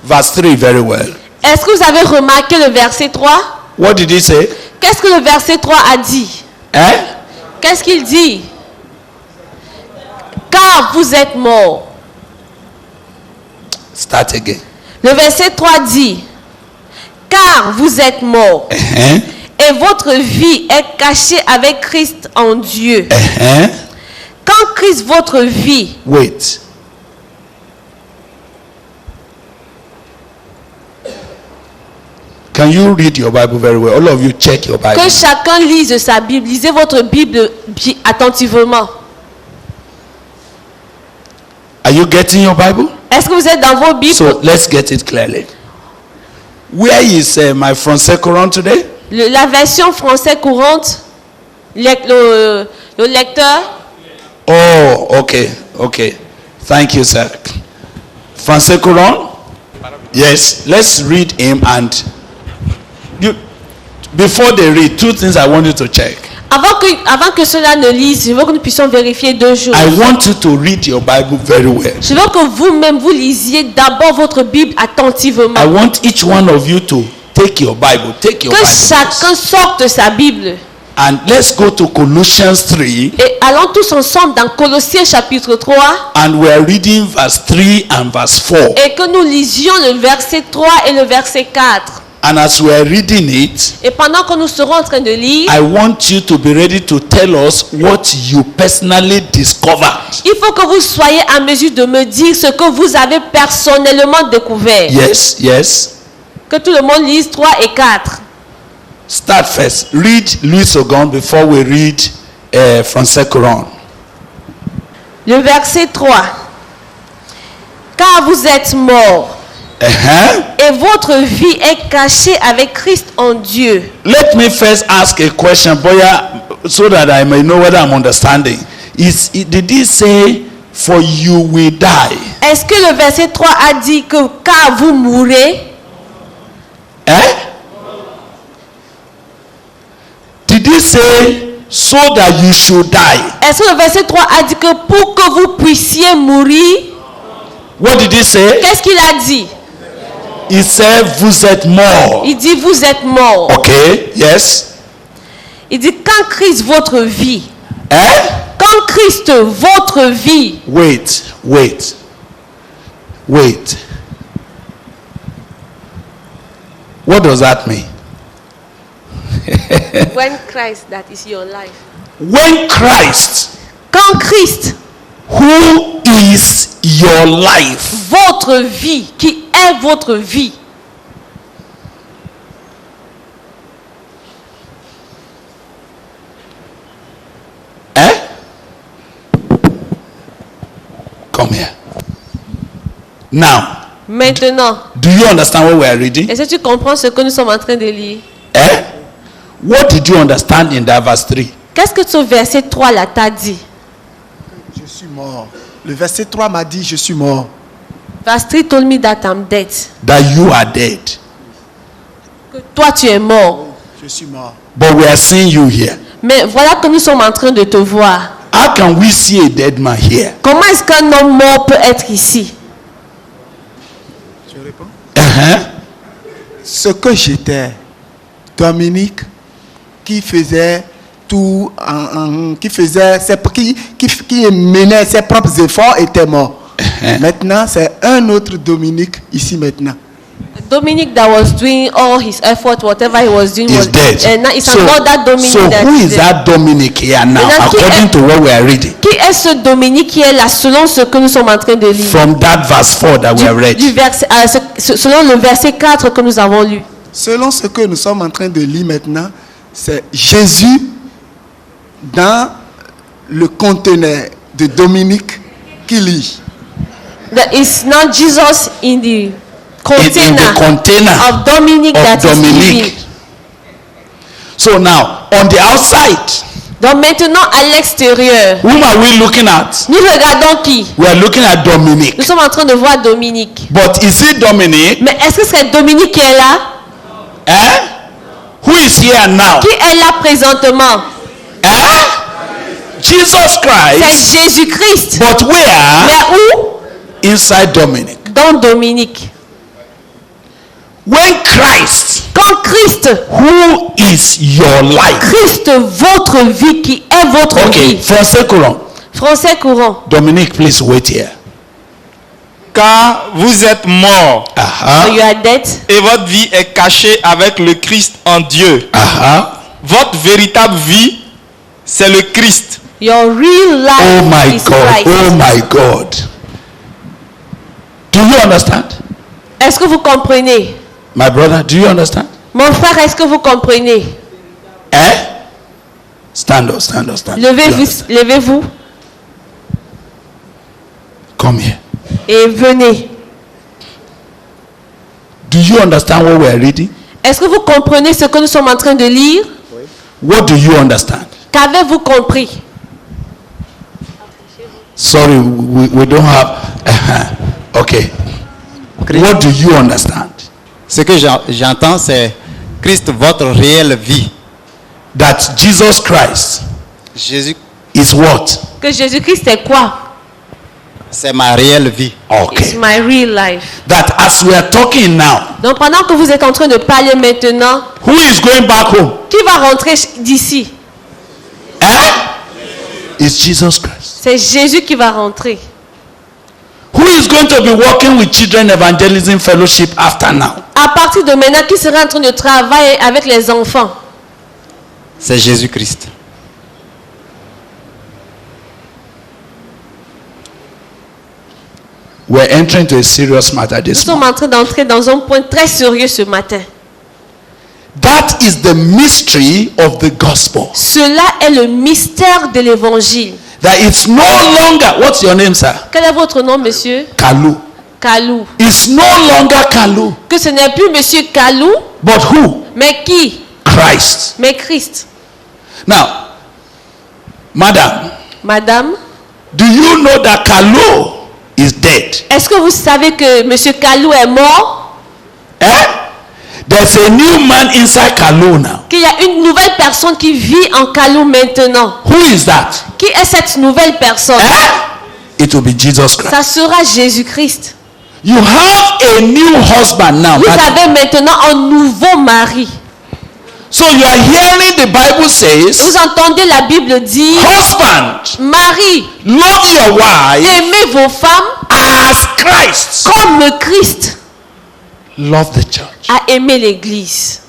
Speaker 2: verse 3 very well?
Speaker 3: Est-ce que vous avez remarqué le verset 3?
Speaker 2: What did he say?
Speaker 3: Qu'est-ce que le verset 3 a dit?
Speaker 2: Eh?
Speaker 3: Qu'est-ce qu'il dit? Car vous êtes morts.
Speaker 2: Start again.
Speaker 3: Le verset 3 dit, car vous êtes morts
Speaker 2: Uh-huh.
Speaker 3: et votre vie est cachée avec Christ en Dieu.
Speaker 2: Uh-huh.
Speaker 3: Quand Christ, votre vie,
Speaker 2: Wait. Can you read your Bible very well? All of you check your Bible.
Speaker 3: que chacun lise sa Bible, lisez votre Bible attentivement.
Speaker 2: Are you getting your Bible?
Speaker 3: Est-ce que vous êtes dans vos Bibles?
Speaker 2: So let's get it clearly. Where is my Français courant today?
Speaker 3: La version français courante, le lecteur.
Speaker 2: Oh, okay, okay. Thank you, sir. Français courant? Yes. Let's read him and you. Before they read, two things I want you to check.
Speaker 3: Avant que cela ne lise, je veux que nous puissions vérifier deux choses.
Speaker 2: I want you to read your Bible very well.
Speaker 3: Je veux que vous-même vous lisiez d'abord votre Bible attentivement.
Speaker 2: I want each one of you to take your Bible. Take your
Speaker 3: Que
Speaker 2: Bible.
Speaker 3: chacun sorte sa Bible.
Speaker 2: And let's go to Colossians 3.
Speaker 3: Et allons tous ensemble dans Colossiens chapitre 3
Speaker 2: And we are reading verse 3 and verse 4.
Speaker 3: et que nous lisions le verset 3 et le verset 4.
Speaker 2: And as we are reading it,
Speaker 3: Et pendant que nous serons en train de lire,
Speaker 2: I want you to be ready to tell us what you personally discovered.
Speaker 3: il faut que vous soyez en mesure de me dire ce que vous avez personnellement découvert.
Speaker 2: Yes, yes.
Speaker 3: Que tout le monde lise 3 et 4.
Speaker 2: Start first. Read Louis Ogon before we read Français Courant.
Speaker 3: Le verset 3. Car vous êtes morts
Speaker 2: Uh-huh.
Speaker 3: et votre vie est cachée avec Christ en Dieu.
Speaker 2: Let me first ask a question, Boya, so that I may know whether I'm understanding. Did he say, for you will die?
Speaker 3: Est-ce que le verset 3 a dit que car vous mourrez?
Speaker 2: Eh? Did he say, so that you should die?
Speaker 3: Est-ce que le verset 3 a dit que pour que vous puissiez mourir?
Speaker 2: What did he say?
Speaker 3: Qu'est-ce qu'il a dit?
Speaker 2: He said, vous êtes morts.
Speaker 3: Il dit vous êtes morts.
Speaker 2: Okay, yes.
Speaker 3: Il dit quand Christ votre vie.
Speaker 2: Eh?
Speaker 3: Quand Christ votre vie.
Speaker 2: Wait. What does that mean?
Speaker 3: When Christ, that is your life.
Speaker 2: When Christ,
Speaker 3: Quand Christ,
Speaker 2: who is your life,
Speaker 3: votre vie, qui est votre vie.
Speaker 2: eh? Come here. Now,
Speaker 3: Maintenant,
Speaker 2: do you understand what we are reading?
Speaker 3: est-ce que tu comprends ce que nous sommes en train de lire?
Speaker 2: Eh? What did you understand in that verse 3?
Speaker 3: Qu'est-ce que ce verset 3 là t'a dit?
Speaker 5: Je suis mort. Le verset 3 m'a dit, je suis mort.
Speaker 3: Verse 3 told me that I'm dead.
Speaker 2: That you are dead.
Speaker 3: Que toi tu es mort.
Speaker 5: Je suis mort.
Speaker 2: But we are seeing you here.
Speaker 3: Mais voilà que nous sommes en train de te voir.
Speaker 2: How can we see a dead man here?
Speaker 3: Comment est-ce qu'un homme mort peut être ici?
Speaker 5: Je réponds.
Speaker 2: Uh-huh.
Speaker 5: Ce que j'étais, Dominique, qui faisait tout, qui menait ses propres efforts, était mort. Maintenant, c'est un autre Dominique ici maintenant.
Speaker 3: Dominic that was doing all his effort, whatever he was doing,
Speaker 2: Is
Speaker 3: was
Speaker 2: dead.
Speaker 3: and now it's another Dominic.
Speaker 2: So
Speaker 3: that
Speaker 2: who is
Speaker 3: is there.
Speaker 2: that Dominic here now,
Speaker 3: Maintenant, qui
Speaker 2: according
Speaker 3: est-
Speaker 2: to what we are reading?
Speaker 3: Qui est ce Dominique qui est là selon ce que nous sommes en train de lire?
Speaker 2: From that verse 4 that we have read.
Speaker 3: Selon le verset 4 que nous avons lu.
Speaker 5: Selon ce que nous sommes en train de lire maintenant, c'est Jésus dans le conteneur de Dominique qui lit.
Speaker 3: That is not Jesus in the
Speaker 2: In the container
Speaker 3: of Dominic
Speaker 2: of
Speaker 3: that is
Speaker 2: Dominic.
Speaker 3: living.
Speaker 2: So now, on the outside,
Speaker 3: Donc maintenant à l'extérieur,
Speaker 2: whom are we looking at?
Speaker 3: nous regardons qui?
Speaker 2: We are looking at Dominic.
Speaker 3: Nous sommes en train de voir Dominique.
Speaker 2: But is it Dominic?
Speaker 3: Mais est-ce que c'est Dominique qui est là?
Speaker 2: Who is here now?
Speaker 3: Qui est là présentement?
Speaker 2: Jesus
Speaker 3: C'est
Speaker 2: Christ.
Speaker 3: Jésus-Christ.
Speaker 2: But where?
Speaker 3: Mais où?
Speaker 2: Inside Dominic.
Speaker 3: Dans Dominique.
Speaker 2: When Christ,
Speaker 3: Quand Christ,
Speaker 2: who is your life?
Speaker 3: Christ, votre vie, qui est votre
Speaker 2: Okay,
Speaker 3: vie.
Speaker 2: français courant.
Speaker 3: Français courant.
Speaker 2: Dominic, please wait here.
Speaker 6: Car vous êtes morts
Speaker 3: So you are dead.
Speaker 6: et votre vie est cachée avec le Christ en Dieu. Votre véritable vie, c'est le Christ.
Speaker 3: Your real life
Speaker 2: Oh my
Speaker 3: is
Speaker 2: God.
Speaker 3: Christ.
Speaker 2: Oh my God. Do you understand?
Speaker 3: Est-ce que vous comprenez?
Speaker 2: My brother, do you understand?
Speaker 3: Mon frère, est-ce que vous comprenez?
Speaker 2: Stand up, stand up, stand up.
Speaker 3: Levez-vous, levez-vous
Speaker 2: Come here.
Speaker 3: et venez.
Speaker 2: Do you understand what we are reading?
Speaker 3: Est-ce que vous comprenez ce que nous sommes en train de lire?
Speaker 2: What do you understand?
Speaker 3: Qu'avez-vous compris?
Speaker 2: Sorry, we don't have. Okay. What do you understand?
Speaker 7: Ce que j'entends, c'est Christ, votre réelle vie.
Speaker 2: That Jesus Christ
Speaker 7: Jésus,
Speaker 2: is what?
Speaker 3: Que Jésus-Christ est quoi?
Speaker 7: c'est ma réelle vie.
Speaker 3: It's
Speaker 2: Okay.
Speaker 3: my real life.
Speaker 2: That as we are talking now,
Speaker 3: Donc pendant que vous êtes en train de parler maintenant,
Speaker 2: who is going back home?
Speaker 3: qui va rentrer d'ici?
Speaker 2: It's Jesus Christ.
Speaker 3: C'est Jésus qui va rentrer.
Speaker 2: Who is going to be working with Children Evangelism Fellowship after now?
Speaker 3: À partir de maintenant, qui sera en train de travailler avec les enfants?
Speaker 7: C'est Jésus-Christ.
Speaker 2: We're entering to a serious matter
Speaker 3: Nous
Speaker 2: this
Speaker 3: sommes
Speaker 2: morning.
Speaker 3: en train d'entrer dans un point très sérieux ce matin.
Speaker 2: That is the mystery of the gospel.
Speaker 3: Cela est le mystère de l'évangile.
Speaker 2: That it's no longer, what's your name, sir?
Speaker 3: Quel est votre nom, monsieur?
Speaker 2: Kalu.
Speaker 3: Kalou.
Speaker 2: It's no longer Kalu,
Speaker 3: Que ce n'est plus monsieur Kalou,
Speaker 2: but who?
Speaker 3: mais qui?
Speaker 2: Christ.
Speaker 3: Mais Christ.
Speaker 2: Now, madam,
Speaker 3: Madame,
Speaker 2: do you know that Kalu is dead?
Speaker 3: est-ce que vous savez que monsieur Kalou est mort?
Speaker 2: There's a new man inside Kalu now.
Speaker 3: Qu'il y a une nouvelle personne qui vit en Kalou maintenant.
Speaker 2: Who is that?
Speaker 3: Qui est cette nouvelle personne?
Speaker 2: It will be Jesus Christ.
Speaker 3: Ça sera Jésus-Christ.
Speaker 2: You have a new husband now.
Speaker 3: Vous
Speaker 2: madam.
Speaker 3: avez maintenant un nouveau mari.
Speaker 2: So you are hearing the Bible
Speaker 3: Vous
Speaker 2: says,
Speaker 3: entendez la Bible dire,
Speaker 2: husband,
Speaker 3: Marie,
Speaker 2: love your wife
Speaker 3: aimez vos femmes
Speaker 2: as Christ
Speaker 3: comme le Christ
Speaker 2: love the church.
Speaker 3: a aimé l'Église.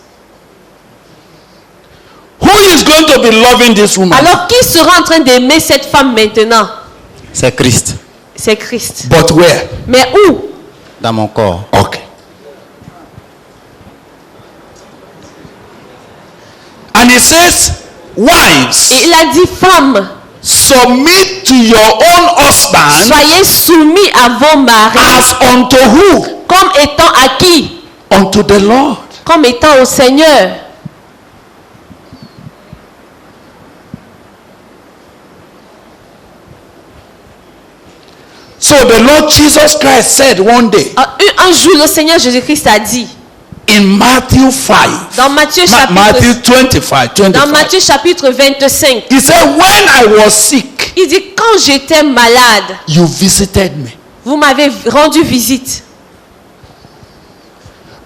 Speaker 2: Who is going to be loving this woman?
Speaker 3: Alors qui sera en train d'aimer cette femme maintenant?
Speaker 7: C'est Christ
Speaker 3: C'est Christ.
Speaker 2: But where?
Speaker 3: Mais où?
Speaker 7: dans mon corps.
Speaker 2: Okay. And it says,
Speaker 3: Et
Speaker 2: wives,
Speaker 3: il a dit, femmes,
Speaker 2: submit to your own husband
Speaker 3: soyez soumis à vos maris.
Speaker 2: as unto who?
Speaker 3: Comme étant à qui?
Speaker 2: Unto the Lord.
Speaker 3: Comme étant au Seigneur.
Speaker 2: So the Lord Jesus Christ said one day
Speaker 3: Un jour, le Seigneur Jésus-Christ a dit,
Speaker 2: in Matthew 5,
Speaker 3: dans Matthieu
Speaker 2: Matthew
Speaker 3: chapitre,
Speaker 2: 25,
Speaker 3: dans Matthieu chapitre 25,
Speaker 2: he said, when I was sick,
Speaker 3: il dit, quand j'étais malade,
Speaker 2: you visited me.
Speaker 3: vous m'avez rendu visite.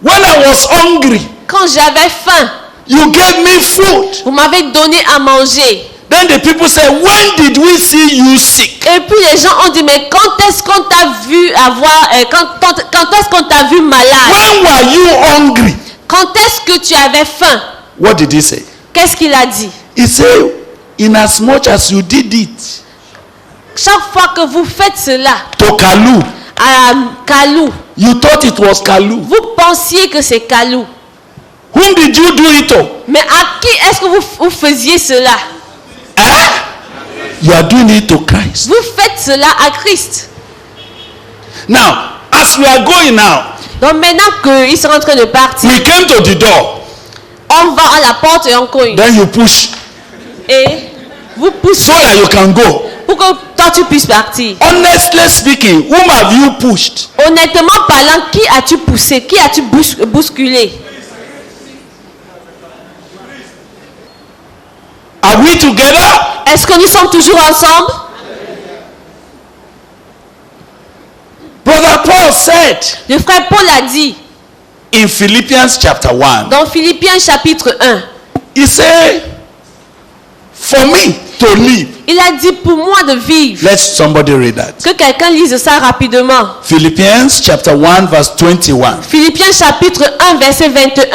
Speaker 2: When I was hungry,
Speaker 3: Quand j'avais faim,
Speaker 2: you gave me food.
Speaker 3: vous m'avez donné à manger.
Speaker 2: Then the people said, when did we see you sick?
Speaker 3: Et puis les gens ont dit, mais quand est-ce qu'on t'a vu avoir, quand est-ce qu'on t'a vu malade?
Speaker 2: When were you hungry?
Speaker 3: Quand est-ce que tu avais faim?
Speaker 2: What did he say?
Speaker 3: Qu'est-ce qu'il a dit?
Speaker 2: He said, in as much as you did it
Speaker 3: Chaque fois que vous faites cela
Speaker 2: to Kalu,
Speaker 3: à Kalou,
Speaker 2: you thought it was Kalu.
Speaker 3: vous pensiez que c'est Kalou.
Speaker 2: Whom did you do it to?
Speaker 3: Mais à qui est-ce que vous faisiez cela?
Speaker 2: You are doing it to Christ.
Speaker 3: Vous faites cela à Christ.
Speaker 2: Now, as we are going now,
Speaker 3: Donc maintenant qu'ils sont en train de partir,
Speaker 2: we came to the door.
Speaker 3: on va à la porte et on cogne.
Speaker 2: Then you push
Speaker 3: Et vous poussez
Speaker 2: so that you can go.
Speaker 3: pour que toi tu puisses partir.
Speaker 2: Honestly speaking, whom have you pushed?
Speaker 3: Honnêtement parlant, qui as-tu poussé? Qui as-tu bousculé?
Speaker 2: Are we together?
Speaker 3: Est-ce que nous sommes toujours ensemble?
Speaker 2: Brother Paul said
Speaker 3: Le frère Paul a dit
Speaker 2: in Philippians chapter 1,
Speaker 3: dans Philippiens chapitre 1,
Speaker 2: he said, for me to live.
Speaker 3: il a dit pour moi de vivre.
Speaker 2: Let somebody read that.
Speaker 3: Que quelqu'un lise ça rapidement.
Speaker 2: Philippians chapter 1 verse 21.
Speaker 3: Philippiens chapitre 1 verset 21.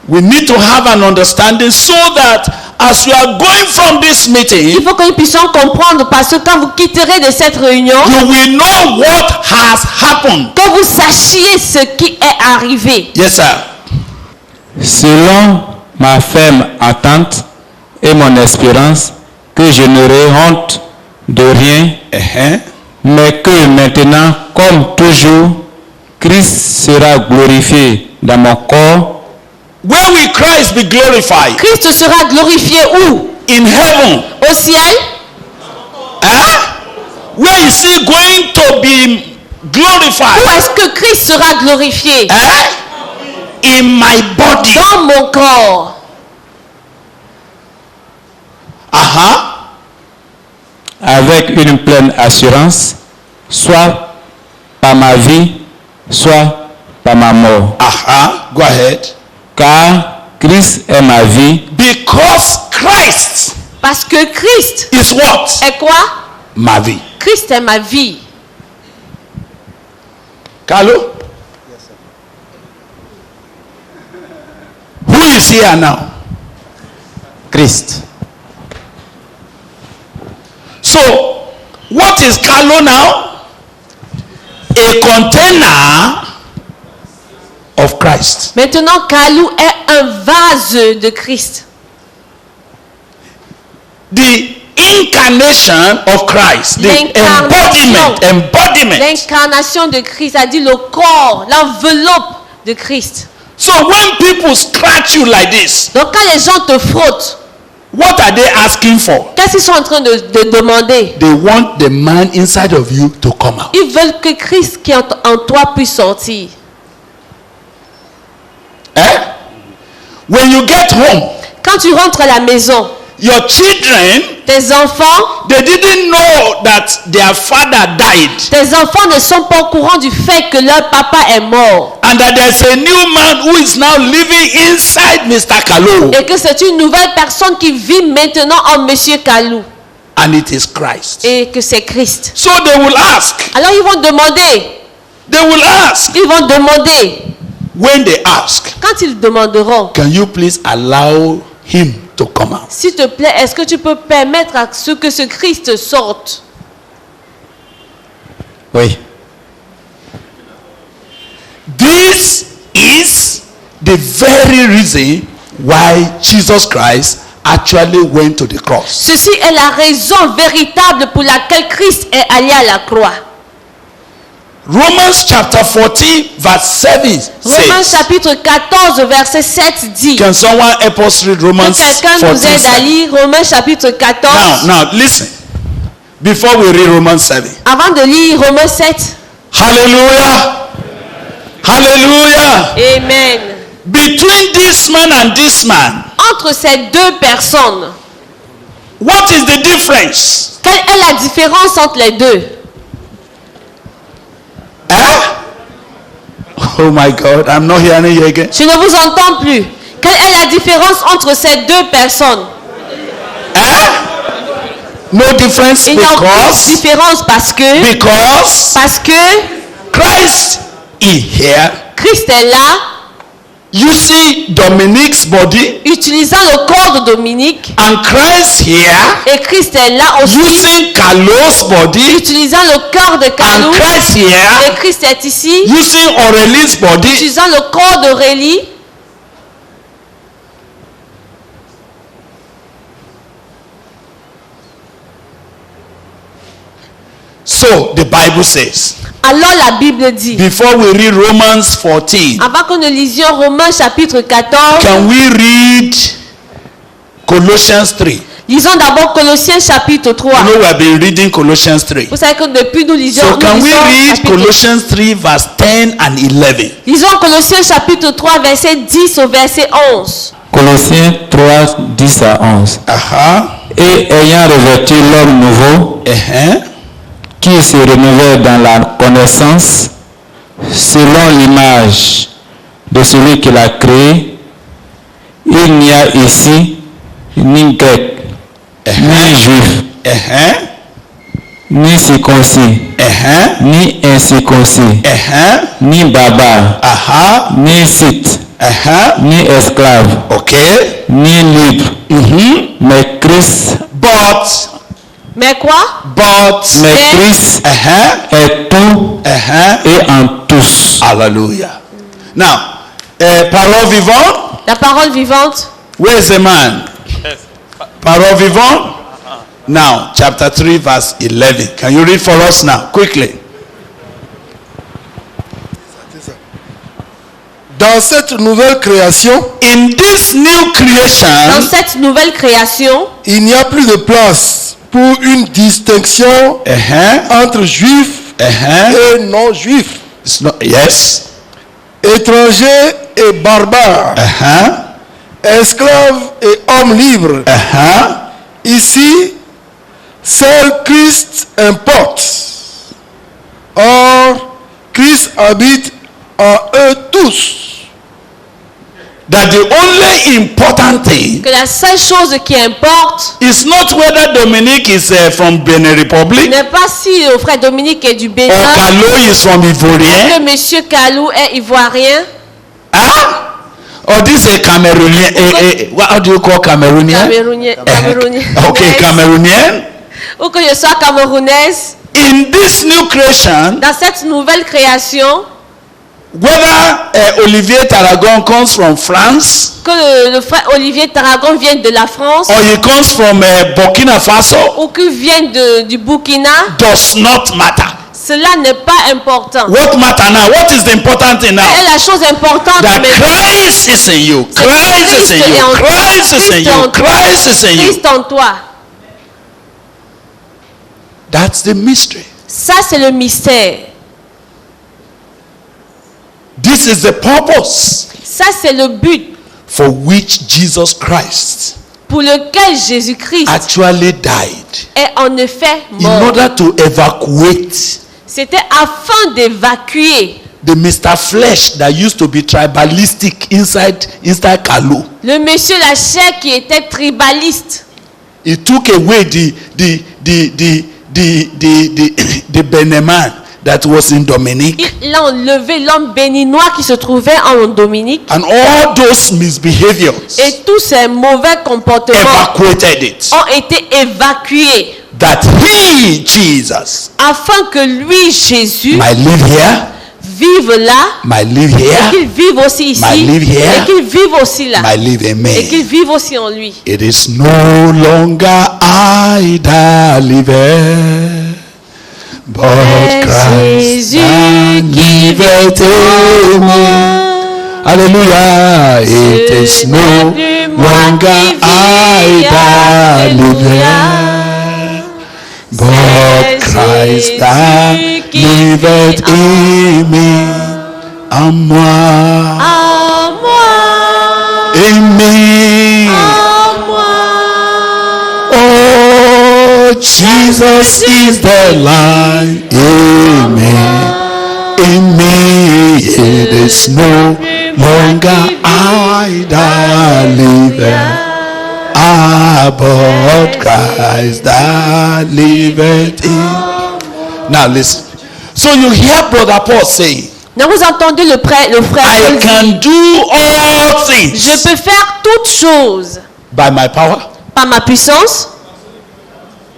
Speaker 2: We need to have an understanding so that as you are going from this meeting,
Speaker 3: Il faut que nous puissions comprendre parce que quand vous quitterez de cette réunion,
Speaker 2: you will know what has happened.
Speaker 3: que vous sachiez ce qui est arrivé.
Speaker 2: Yes, sir.
Speaker 4: Selon ma ferme attente et mon espérance, que je n'aurai honte de rien, mais que maintenant, comme toujours, Christ sera glorifié dans mon corps.
Speaker 2: Where will Christ be glorified?
Speaker 3: Christ sera glorifié où?
Speaker 2: In heaven.
Speaker 3: Au ciel?
Speaker 2: Where is he going to be glorified?
Speaker 3: Où est-ce que Christ sera glorifié?
Speaker 2: In my body.
Speaker 3: Dans mon corps.
Speaker 4: Avec une pleine assurance, soit par ma vie, soit par ma mort.
Speaker 2: Go ahead.
Speaker 4: Car Christ est ma vie.
Speaker 2: Because Christ
Speaker 3: Parce que Christ
Speaker 2: is what?
Speaker 3: est quoi?
Speaker 2: Ma vie.
Speaker 3: Christ est ma vie.
Speaker 2: Carlo? Who is here now?
Speaker 7: Christ.
Speaker 2: So, what is Carlo now? A container of Christ.
Speaker 3: Maintenant, Kalou est un vase de Christ.
Speaker 2: The incarnation of Christ. The embodiment.
Speaker 3: L'incarnation de Christ, a dit le corps, l'enveloppe de Christ.
Speaker 2: So when people scratch you like this,
Speaker 3: Donc quand les gens te frottent,
Speaker 2: what are they asking for?
Speaker 3: qu'est-ce qu'ils sont en train de demander?
Speaker 2: They want the man inside of you to come out.
Speaker 3: Ils veulent que Christ qui est en toi puisse sortir.
Speaker 2: When you get home,
Speaker 3: Quand tu rentres à la maison,
Speaker 2: your children,
Speaker 3: tes enfants,
Speaker 2: they didn't know that their father died
Speaker 3: tes enfants ne sont pas au courant du fait que leur papa est mort.
Speaker 2: and that there's a new man who is now living inside Mr. Kalu,
Speaker 3: Et que c'est une nouvelle personne qui vit maintenant en Monsieur Kalou.
Speaker 2: and it is Christ.
Speaker 3: Et que c'est Christ.
Speaker 2: So they will ask,
Speaker 3: Alors ils vont demander. Ils vont demander.
Speaker 2: when they ask,
Speaker 3: Quand ils demanderont,
Speaker 2: can you please allow him to come out?
Speaker 3: s'il te plaît, est-ce que tu peux permettre à ce que ce Christ sorte?
Speaker 7: Oui.
Speaker 2: This is the very reason why Jesus Christ actually went to the cross.
Speaker 3: Ceci est la raison véritable pour laquelle Christ est allé à la croix.
Speaker 2: Romans chapter 14 verse 7
Speaker 3: Romains
Speaker 2: says,
Speaker 3: chapitre 14 verset 7 dit.
Speaker 2: can someone help us read
Speaker 3: Que
Speaker 2: Romans
Speaker 3: quelqu'un nous
Speaker 2: 14?
Speaker 3: aide à lire Romains chapitre 14.
Speaker 2: Now listen. before we read Romans 7.
Speaker 3: Avant de lire Romains 7.
Speaker 2: Hallelujah. Hallelujah.
Speaker 3: Amen.
Speaker 2: Between this man and this man,
Speaker 3: Entre ces deux personnes,
Speaker 2: what is the difference?
Speaker 3: quelle est la différence entre les deux?
Speaker 2: Oh my God, I'm not hearing you again.
Speaker 3: Je ne vous entends plus. Quelle est la différence entre ces deux personnes?
Speaker 2: No difference
Speaker 3: Il n'y a aucune
Speaker 2: because
Speaker 3: différence parce que
Speaker 2: Christ is here.
Speaker 3: Christ est là,
Speaker 2: Using Dominique's body,
Speaker 3: utilisant le corps de Dominique,
Speaker 2: and Christ here
Speaker 3: et Christ est là aussi,
Speaker 2: using Carlos' body,
Speaker 3: utilisant le corps de
Speaker 2: and
Speaker 3: Kalou,
Speaker 2: Christ
Speaker 3: et
Speaker 2: here
Speaker 3: Christ est ici,
Speaker 2: using Aurélie's body.
Speaker 3: utilisant le corps d'Aurélie.
Speaker 2: So the Bible says,
Speaker 3: Alors la Bible dit,
Speaker 2: before we read Romans 14,
Speaker 3: avant que nous lisions Romains chapitre 14,
Speaker 2: can we read Colossians 3?
Speaker 3: lisons d'abord Colossiens chapitre 3.
Speaker 2: You know we have been reading Colossians 3.
Speaker 3: Vous savez que depuis nous lisons,
Speaker 2: So can we read
Speaker 3: chapitre-
Speaker 2: Colossians 3 verse 10 and 11?
Speaker 3: lisons Colossiens chapitre 3 verset 10 au verset 11.
Speaker 4: Colossiens 3, 10 à 11. Et ayant revêtu l'homme nouveau, qui se renouvelle dans la connaissance, selon l'image de celui qui l'a créé, il n'y a ici ni grec, ni juif, ni circoncis, ni incirconcis, ni barbare, ni scythe, ni esclave, ni libre, mais Christ,
Speaker 3: Mais quoi?
Speaker 4: mais Christ est tout et en tous.
Speaker 2: Hallelujah. Now, parole vivante.
Speaker 3: La parole vivante.
Speaker 2: Where is the man? Parole vivante. Now, chapter 3, verse 11. Can you read for us now, quickly?
Speaker 8: Dans cette nouvelle création,
Speaker 2: in this new creation,
Speaker 3: dans cette nouvelle création,
Speaker 8: il n'y a plus de place pour une distinction entre juifs et non-juifs,
Speaker 2: yes,
Speaker 8: étrangers et barbares, esclaves et hommes libres. Ici, seul Christ importe. Or, Christ habite en eux tous.
Speaker 2: That the only important thing
Speaker 3: que la seule chose qui importe
Speaker 2: is not whether Dominic is from Benin Republic
Speaker 3: n'est pas si le frère Dominique est du Bénin,
Speaker 2: or Kalo is from Ivoirien,
Speaker 3: que monsieur Kalou est ivoirien,
Speaker 2: or this a Cameroonian, what do you call Cameroonian?
Speaker 3: Camerounien,
Speaker 2: Okay, Cameroonian.
Speaker 3: ou que je sois camerounaise.
Speaker 2: In this new creation,
Speaker 3: dans cette nouvelle création,
Speaker 2: whether Olivier Tarragon comes from France,
Speaker 3: que le frère Olivier Tarragon vienne de la France,
Speaker 2: or he comes from Burkina Faso,
Speaker 3: ou qu'il vienne du Burkina,
Speaker 2: does not matter.
Speaker 3: cela n'est pas important.
Speaker 2: What matter now? What is the important thing now?
Speaker 3: Quelle est la chose importante
Speaker 2: That
Speaker 3: maintenant?
Speaker 2: Christ is in you. Christ is in you. Christ is in you. Christ is in you.
Speaker 3: Christ en toi.
Speaker 2: That's the mystery.
Speaker 3: Ça, c'est le mystère.
Speaker 2: This is the purpose
Speaker 3: Ça, c'est le but
Speaker 2: for which Jesus Christ
Speaker 3: pour lequel Jésus-Christ
Speaker 2: actually died.
Speaker 3: est en effet
Speaker 2: In
Speaker 3: mort.
Speaker 2: order to evacuate
Speaker 3: C'était afin d'évacuer
Speaker 2: the Mr. Flesh that used to be tribalistic inside Kalu.
Speaker 3: le monsieur la chair qui était tribaliste.
Speaker 2: He took away the Beneman that was in Dominique.
Speaker 3: Il a enlevé l'homme béninois qui se trouvait en Dominique.
Speaker 2: And all those misbehaviors
Speaker 3: Et tous ces mauvais comportements
Speaker 2: evacuated it.
Speaker 3: ont été évacués.
Speaker 2: That he, Jesus,
Speaker 3: Afin que lui, Jésus,
Speaker 2: might live here,
Speaker 3: vive là.
Speaker 2: might live
Speaker 3: Et
Speaker 2: here,
Speaker 3: qu'il vive aussi ici.
Speaker 2: might live here,
Speaker 3: Et qu'il vive aussi là.
Speaker 2: might live in
Speaker 3: Et qu'il
Speaker 2: me.
Speaker 3: vive aussi en lui.
Speaker 2: It is no longer I that liveth, but Christ
Speaker 3: Jésus
Speaker 2: that
Speaker 3: qui
Speaker 2: liveth in me. Hallelujah. It is no longer I that liveth, but but Christ that liveth in me. En moi.
Speaker 3: En moi.
Speaker 2: In me.
Speaker 3: En moi.
Speaker 2: Oh, Jesus is the light in me. In me it is no longer I that liveth, but Christ that liveth in. Now listen. So you hear Brother Paul saying,
Speaker 3: Donc vous entendez le frère
Speaker 2: I
Speaker 3: Paul
Speaker 2: can
Speaker 3: dire,
Speaker 2: do all
Speaker 3: je
Speaker 2: things
Speaker 3: peux faire toutes choses
Speaker 2: by my power.
Speaker 3: par ma puissance.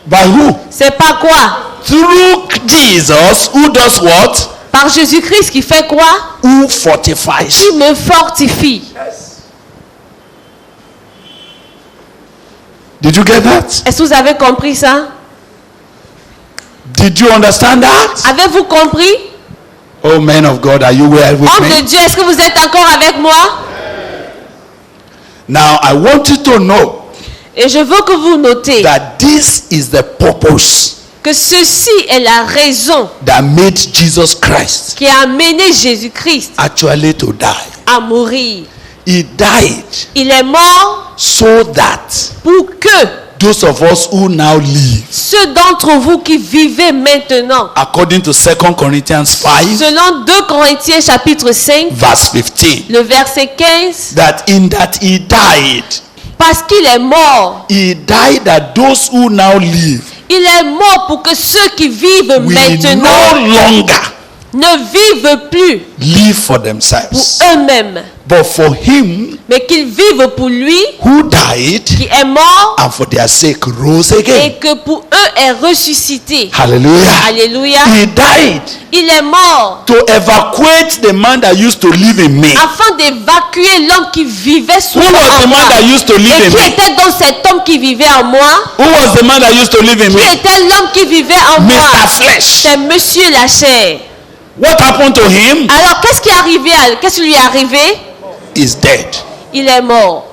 Speaker 2: By who?
Speaker 3: C'est pas quoi?
Speaker 2: Through Jesus, who does what?
Speaker 3: Par Jésus-Christ qui fait quoi?
Speaker 2: Who fortifies.
Speaker 3: Qui me fortifie.
Speaker 2: Did you get that?
Speaker 3: Est-ce que vous avez compris ça?
Speaker 2: Did you understand that?
Speaker 3: Avez-vous compris?
Speaker 2: Oh, man of God, are you with
Speaker 3: Homme de
Speaker 2: me?
Speaker 3: Dieu, est-ce que vous êtes encore avec moi?
Speaker 2: Now, I want you to know
Speaker 3: Et je veux que vous notez
Speaker 2: that this is the purpose
Speaker 3: que ceci est la raison
Speaker 2: that made Jesus Christ
Speaker 3: qui a amené Jésus-Christ
Speaker 2: actually to die.
Speaker 3: à mourir.
Speaker 2: He died
Speaker 3: Il est mort
Speaker 2: so that
Speaker 3: pour que
Speaker 2: those of us who now live,
Speaker 3: ceux d'entre vous qui vivez maintenant,
Speaker 2: according to 2 Corinthians 5,
Speaker 3: selon 2 Corinthiens chapitre 5,
Speaker 2: verse 15,
Speaker 3: le verset 15,
Speaker 2: that in that he died,
Speaker 3: parce qu'il est mort,
Speaker 2: he died that those who now live
Speaker 3: il est mort pour que ceux qui vivent
Speaker 2: will
Speaker 3: maintenant
Speaker 2: no longer
Speaker 3: ne vivent plus
Speaker 2: live for
Speaker 3: pour
Speaker 2: themselves,
Speaker 3: eux-mêmes,
Speaker 2: but for him
Speaker 3: mais qu'ils vivent pour lui
Speaker 2: who died
Speaker 3: qui est mort
Speaker 2: and for their sake rose
Speaker 3: et
Speaker 2: again.
Speaker 3: que pour eux est ressuscité.
Speaker 2: Hallelujah.
Speaker 3: Alléluia.
Speaker 2: He died
Speaker 3: Il est mort
Speaker 2: to evacuate the man that used to live in me.
Speaker 3: afin d'évacuer l'homme qui vivait sous
Speaker 2: Who was the
Speaker 3: en
Speaker 2: man
Speaker 3: moi.
Speaker 2: that used to live
Speaker 3: Et
Speaker 2: in
Speaker 3: qui
Speaker 2: me?
Speaker 3: était donc cet homme qui vivait en moi?
Speaker 2: Who was the man that used to live in
Speaker 3: Qui
Speaker 2: me?
Speaker 3: était l'homme qui vivait en moi?
Speaker 2: Mr. Flesh.
Speaker 3: C'est Monsieur la chair.
Speaker 2: What happened to him?
Speaker 3: Alors qu'est-ce qui est arrivé? Qu'est-ce qui lui est arrivé?
Speaker 2: Is dead.
Speaker 3: Il est mort.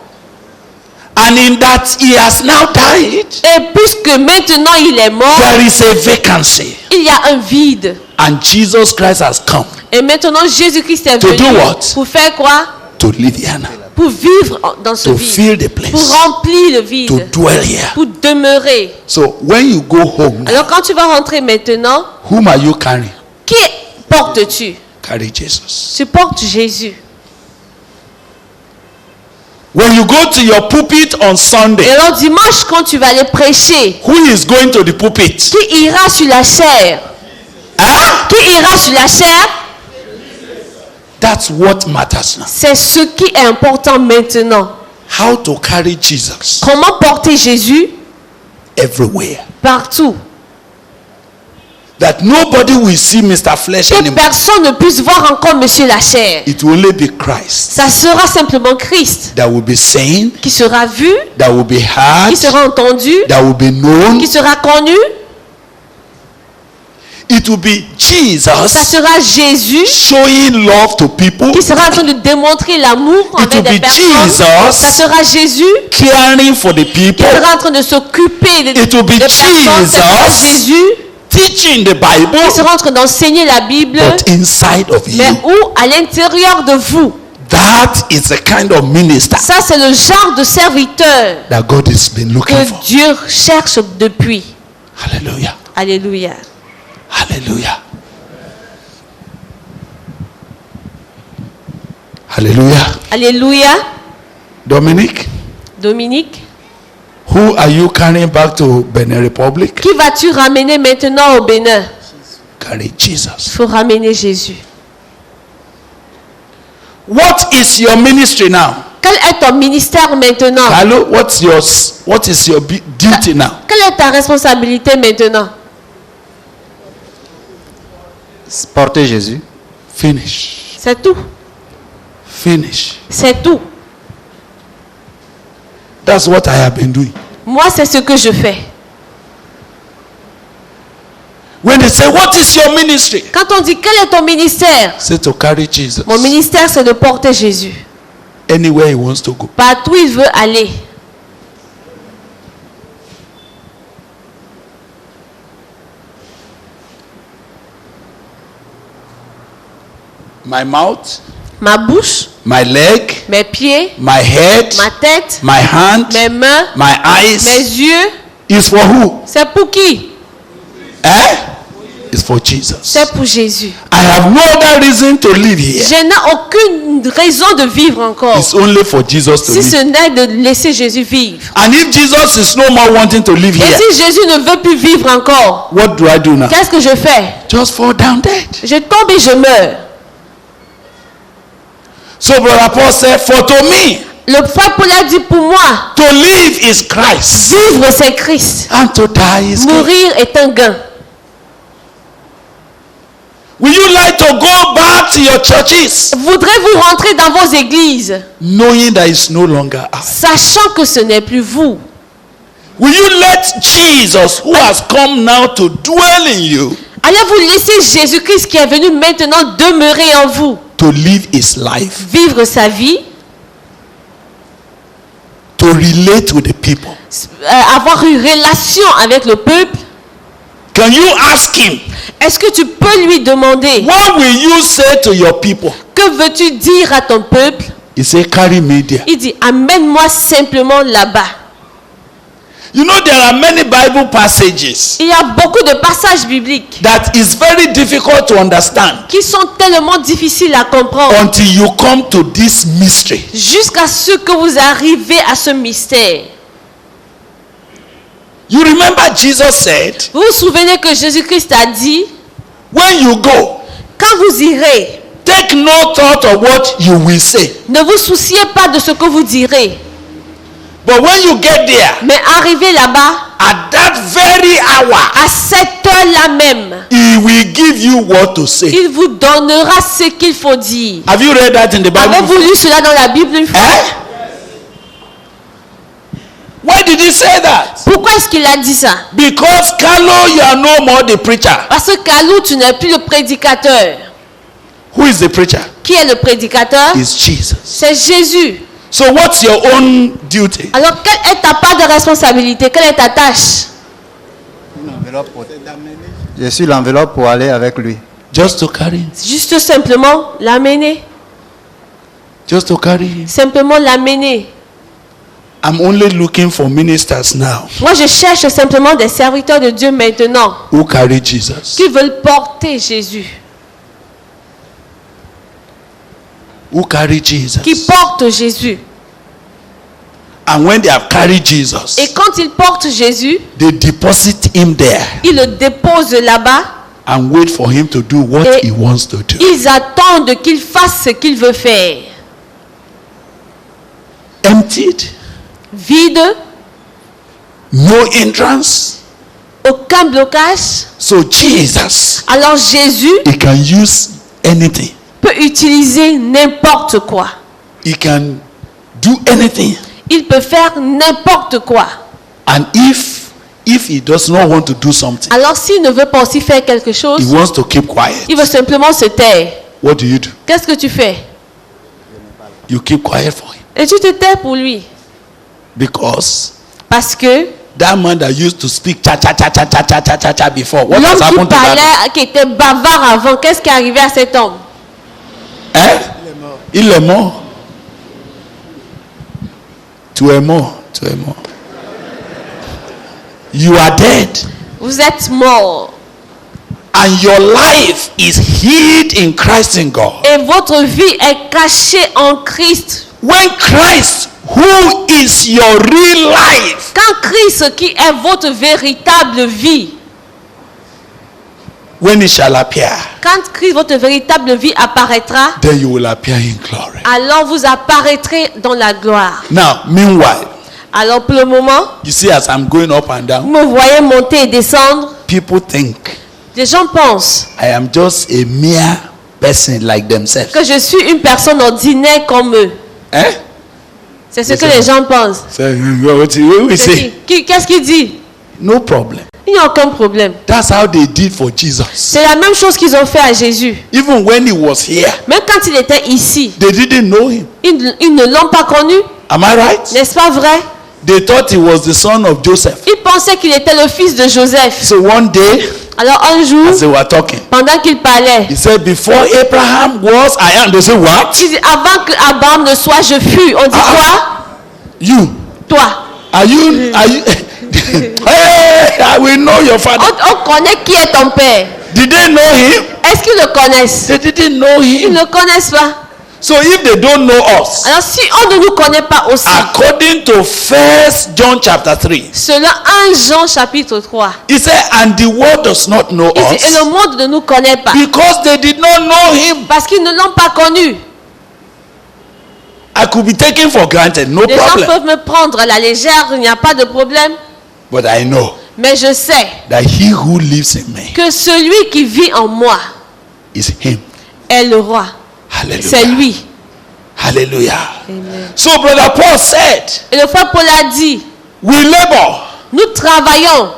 Speaker 2: And in that he has now died,
Speaker 3: Et puisque maintenant il est mort,
Speaker 2: there is a vacancy.
Speaker 3: il y a un vide.
Speaker 2: And Jesus Christ has come
Speaker 3: Et maintenant Jésus-Christ est
Speaker 2: To
Speaker 3: venu
Speaker 2: do what?
Speaker 3: pour faire quoi?
Speaker 2: to live here now,
Speaker 3: Pour vivre dans ce
Speaker 2: to
Speaker 3: vide.
Speaker 2: fill the
Speaker 3: Pour
Speaker 2: place,
Speaker 3: remplir le
Speaker 2: to
Speaker 3: vide.
Speaker 2: dwell here.
Speaker 3: Pour demeurer.
Speaker 2: So when you go home,
Speaker 3: Alors quand tu vas rentrer maintenant,
Speaker 2: whom are you carrying?
Speaker 3: qui portes-tu?
Speaker 2: Carry Jesus.
Speaker 3: Tu portes Jésus.
Speaker 2: When you go to your pulpit on
Speaker 3: Et
Speaker 2: Sunday,
Speaker 3: alors dimanche quand tu vas aller prêcher,
Speaker 2: who is going to the pulpit?
Speaker 3: qui ira sur la chair?
Speaker 2: Ah,
Speaker 3: Qui ira sur la chair?
Speaker 2: that's what matters now.
Speaker 3: C'est ce qui est important maintenant.
Speaker 2: How to carry Jesus
Speaker 3: Comment porter Jésus
Speaker 2: everywhere.
Speaker 3: partout?
Speaker 2: That nobody will see Mr. Flesh
Speaker 3: Que
Speaker 2: anymore.
Speaker 3: personne ne puisse voir encore Monsieur la chair.
Speaker 2: It will only be Christ
Speaker 3: Ça sera simplement Christ
Speaker 2: that will be seen,
Speaker 3: qui sera vu,
Speaker 2: that will be heard,
Speaker 3: qui sera entendu,
Speaker 2: that will be known.
Speaker 3: qui sera connu.
Speaker 2: It will be
Speaker 3: Ça
Speaker 2: Jesus
Speaker 3: sera Jésus
Speaker 2: showing love to people,
Speaker 3: qui sera en train de démontrer l'amour
Speaker 2: will
Speaker 3: envers des
Speaker 2: be
Speaker 3: personnes.
Speaker 2: Jesus.
Speaker 3: Ça sera Jésus
Speaker 2: caring for the
Speaker 3: qui
Speaker 2: people,
Speaker 3: sera en train de s'occuper des
Speaker 2: It will be
Speaker 3: personnes. Ça sera
Speaker 2: Jesus.
Speaker 3: Jésus
Speaker 2: teaching the Bible,
Speaker 3: qui sera en train d'enseigner la Bible,
Speaker 2: but inside of
Speaker 3: mais
Speaker 2: you.
Speaker 3: où à l'intérieur de vous.
Speaker 2: That is the kind of minister
Speaker 3: Ça, c'est le genre de serviteur
Speaker 2: that God has been looking
Speaker 3: que
Speaker 2: for.
Speaker 3: Dieu cherche depuis.
Speaker 2: Hallelujah.
Speaker 3: Alléluia.
Speaker 2: Hallelujah. Hallelujah.
Speaker 3: Alléluia.
Speaker 2: Dominic,
Speaker 3: Dominique,
Speaker 2: who are you carrying back to Benin Republic?
Speaker 3: qui vas-tu ramener maintenant au Bénin?
Speaker 2: Carry
Speaker 3: Il
Speaker 2: Jesus.
Speaker 3: faut ramener Jésus.
Speaker 2: What is your ministry now?
Speaker 3: Quel est ton ministère maintenant?
Speaker 2: Hello, what is your duty now?
Speaker 3: Quelle est ta responsabilité maintenant?
Speaker 7: Porter Jésus.
Speaker 2: Finish.
Speaker 3: C'est tout.
Speaker 2: Finish.
Speaker 3: C'est tout.
Speaker 2: That's what I have been doing.
Speaker 3: Moi, c'est ce que je fais.
Speaker 2: When they say, what is your ministry?
Speaker 3: Quand on dit quel est ton ministère?
Speaker 2: Say to carry Jesus.
Speaker 3: Mon ministère, c'est de porter Jésus.
Speaker 2: Anywhere he wants to go.
Speaker 3: Partout où il veut aller.
Speaker 2: my mouth,
Speaker 3: ma bouche,
Speaker 2: my leg,
Speaker 3: mes pieds,
Speaker 2: my head,
Speaker 3: ma tête,
Speaker 2: my hand,
Speaker 3: mes mains,
Speaker 2: my
Speaker 3: mes
Speaker 2: eyes
Speaker 3: yeux.
Speaker 2: is for who?
Speaker 3: C'est pour qui?
Speaker 2: Eh? It's for Jesus.
Speaker 3: C'est pour Jésus.
Speaker 2: I have no other reason to live here.
Speaker 3: Je n'ai aucune raison de vivre encore.
Speaker 2: It's only for Jesus to
Speaker 3: Si ce
Speaker 2: live.
Speaker 3: n'est de laisser Jésus vivre.
Speaker 2: And if Jesus is no more wanting to live
Speaker 3: Et
Speaker 2: here,
Speaker 3: si Jésus ne veut plus vivre encore,
Speaker 2: what do I do now?
Speaker 3: qu'est-ce que je fais?
Speaker 2: Just fall down dead.
Speaker 3: Je tombe et je meurs.
Speaker 2: So Brother Paul said, for to me,
Speaker 3: Le frère Paul a dit pour moi,
Speaker 2: to live is Christ,
Speaker 3: vivre c'est Christ.
Speaker 2: and to die is gain.
Speaker 3: Mourir est un gain.
Speaker 2: Will you like to go back to your churches,
Speaker 3: Voudrez-vous rentrer dans vos églises,
Speaker 2: knowing that it's no longer us?
Speaker 3: sachant que ce n'est plus vous?
Speaker 2: Will you let Jesus, who has come now to dwell in you,
Speaker 3: Allez-vous laisser Jésus-Christ qui est venu maintenant demeurer en vous,
Speaker 2: to live his life,
Speaker 3: vivre sa vie,
Speaker 2: to relate with the people?
Speaker 3: avoir une relation avec le peuple?
Speaker 2: Can you ask him,
Speaker 3: Est-ce que tu peux lui demander,
Speaker 2: what will you say to your people?
Speaker 3: que veux-tu dire à ton peuple?
Speaker 2: He said, carry me there.
Speaker 3: Il dit, amène-moi simplement là-bas.
Speaker 2: You know, there are many Bible passages
Speaker 3: Il y a beaucoup de passages bibliques
Speaker 2: that is very difficult to understand
Speaker 3: qui sont tellement difficiles à comprendre
Speaker 2: until you come to this mystery.
Speaker 3: jusqu'à ce que vous arrivez à ce mystère.
Speaker 2: You remember Jesus said,
Speaker 3: Vous vous souvenez que Jésus-Christ a dit,
Speaker 2: when you go,
Speaker 3: quand vous irez,
Speaker 2: take no thought of what you will say.
Speaker 3: ne vous souciez pas de ce que vous direz.
Speaker 2: But when you get there,
Speaker 3: Mais arrivez là-bas,
Speaker 2: at that very hour,
Speaker 3: à cette heure-là même,
Speaker 2: he will give you what to say.
Speaker 3: il vous donnera ce qu'il faut dire.
Speaker 2: Have you read that in the Bible?
Speaker 3: Avez-vous lu cela dans la Bible une fois?
Speaker 2: Eh? Why did he say that?
Speaker 3: Pourquoi est-ce qu'il a dit ça?
Speaker 2: Because Carlo, you are no more the preacher.
Speaker 3: Parce que Kalou, tu n'es plus le prédicateur.
Speaker 2: Who is the preacher?
Speaker 3: Qui est le prédicateur?
Speaker 2: It's Jesus.
Speaker 3: C'est Jésus.
Speaker 2: So what's your own duty?
Speaker 3: Alors, quelle est ta part de responsabilité? Quelle est ta tâche?
Speaker 7: Je suis l'enveloppe pour aller avec lui.
Speaker 2: Just to carry him.
Speaker 3: Juste simplement l'amener.
Speaker 2: Just to carry him.
Speaker 3: Simplement l'amener.
Speaker 2: I'm only looking for ministers now
Speaker 3: Moi, je cherche simplement des serviteurs de Dieu maintenant
Speaker 2: who carry Jesus.
Speaker 3: qui veulent porter Jésus.
Speaker 2: Who carry Jesus.
Speaker 3: Qui portent Jésus.
Speaker 2: And when they have carried Jesus,
Speaker 3: Et quand ils portent Jésus,
Speaker 2: they deposit him there
Speaker 3: ils le déposent là-bas.
Speaker 2: and wait for him to do what
Speaker 3: Et
Speaker 2: he wants to do.
Speaker 3: ils attendent qu'il fasse ce qu'il veut faire.
Speaker 2: Emptied,
Speaker 3: Vide,
Speaker 2: no hindrance.
Speaker 3: aucun blocage.
Speaker 2: So Jesus,
Speaker 3: Alors Jésus
Speaker 2: he can use anything.
Speaker 3: peut utiliser n'importe quoi.
Speaker 2: He can do anything.
Speaker 3: Il peut faire n'importe quoi.
Speaker 2: And if he does not want to do something,
Speaker 3: Alors s'il ne veut pas aussi faire quelque
Speaker 2: he
Speaker 3: chose,
Speaker 2: wants to keep quiet.
Speaker 3: il veut simplement se taire.
Speaker 2: What do?
Speaker 3: Qu'est-ce que tu fais?
Speaker 2: You keep quiet for him.
Speaker 3: Et tu te tais pour lui.
Speaker 2: Because
Speaker 3: Parce que
Speaker 2: that man that used to speak cha cha cha cha cha cha cha cha cha before, what has
Speaker 3: l'homme qui
Speaker 2: happened to that?
Speaker 3: parlait, qui était bavard avant, qu'est-ce qui est arrivé à cet homme?
Speaker 2: Eh? Il est mort. Tu es mort. Tu es mort. You are dead.
Speaker 3: Vous êtes mort.
Speaker 2: And your life is hid in Christ in God.
Speaker 3: Et votre vie est cachée en Christ.
Speaker 2: When Christ, who is your real life,
Speaker 3: Quand Christ, qui est votre véritable vie,
Speaker 2: when he shall appear,
Speaker 3: quand Christ, votre véritable vie apparaîtra,
Speaker 2: then you will appear in glory.
Speaker 3: alors vous apparaîtrez dans la gloire.
Speaker 2: Now, meanwhile,
Speaker 3: Alors pour le moment,
Speaker 2: you see as I'm going up and
Speaker 3: vous
Speaker 2: down,
Speaker 3: me voyez monter et descendre.
Speaker 2: people think
Speaker 3: Les gens pensent
Speaker 2: I am just a mere person like themselves.
Speaker 3: que je suis une personne ordinaire comme eux.
Speaker 2: Eh?
Speaker 3: C'est ce que les gens pensent.
Speaker 2: So, what we say?
Speaker 3: Qu'est-ce qu'il dit?
Speaker 2: No problem.
Speaker 3: Il n'y a aucun problème.
Speaker 2: That's how they did for Jesus.
Speaker 3: C'est la même chose qu'ils ont fait à Jésus.
Speaker 2: Even when he was here,
Speaker 3: Même quand il était ici,
Speaker 2: they didn't know him.
Speaker 3: ils ne l'ont pas connu.
Speaker 2: Am I right?
Speaker 3: N'est-ce pas vrai?
Speaker 2: They thought he was the son of Joseph.
Speaker 3: Ils pensaient qu'il était le fils de Joseph.
Speaker 2: So one day,
Speaker 3: Alors un jour,
Speaker 2: as they were talking,
Speaker 3: pendant qu'il parlait,
Speaker 2: he said, before Abraham was, I am. They say, what?
Speaker 3: il dit, avant que Abraham ne soit, je fus. On dit quoi?
Speaker 2: You.
Speaker 3: Toi.
Speaker 2: Are you? Hey, I will know your father.
Speaker 3: On connaît qui est ton père.
Speaker 2: Did they know him?
Speaker 3: Est-ce qu'ils le connaissent?
Speaker 2: They didn't know
Speaker 3: Ils
Speaker 2: him.
Speaker 3: ne connaissent pas.
Speaker 2: So if they don't know us,
Speaker 3: Alors si on ne nous connaît pas aussi,
Speaker 2: according to 1 John chapter 3,
Speaker 3: selon 1 Jean chapitre 3,
Speaker 2: he said, and the world does not know
Speaker 3: il dit, et le
Speaker 2: us
Speaker 3: monde ne nous connaît pas.
Speaker 2: because they did not know him.
Speaker 3: Parce qu'ils ne l'ont pas connu.
Speaker 2: I could be taken for granted, no
Speaker 3: Les gens
Speaker 2: problem.
Speaker 3: peuvent me prendre à la légère, il n'y a pas de problème.
Speaker 2: But I know
Speaker 3: Mais je sais
Speaker 2: that he who lives in me
Speaker 3: que celui qui vit en moi
Speaker 2: is him.
Speaker 3: est le roi. C'est
Speaker 2: Hallelujah.
Speaker 3: lui.
Speaker 2: Hallelujah.
Speaker 3: Amen.
Speaker 2: So brother Paul said,
Speaker 3: Et le frère Paul a dit,
Speaker 2: we labor,
Speaker 3: nous travaillons,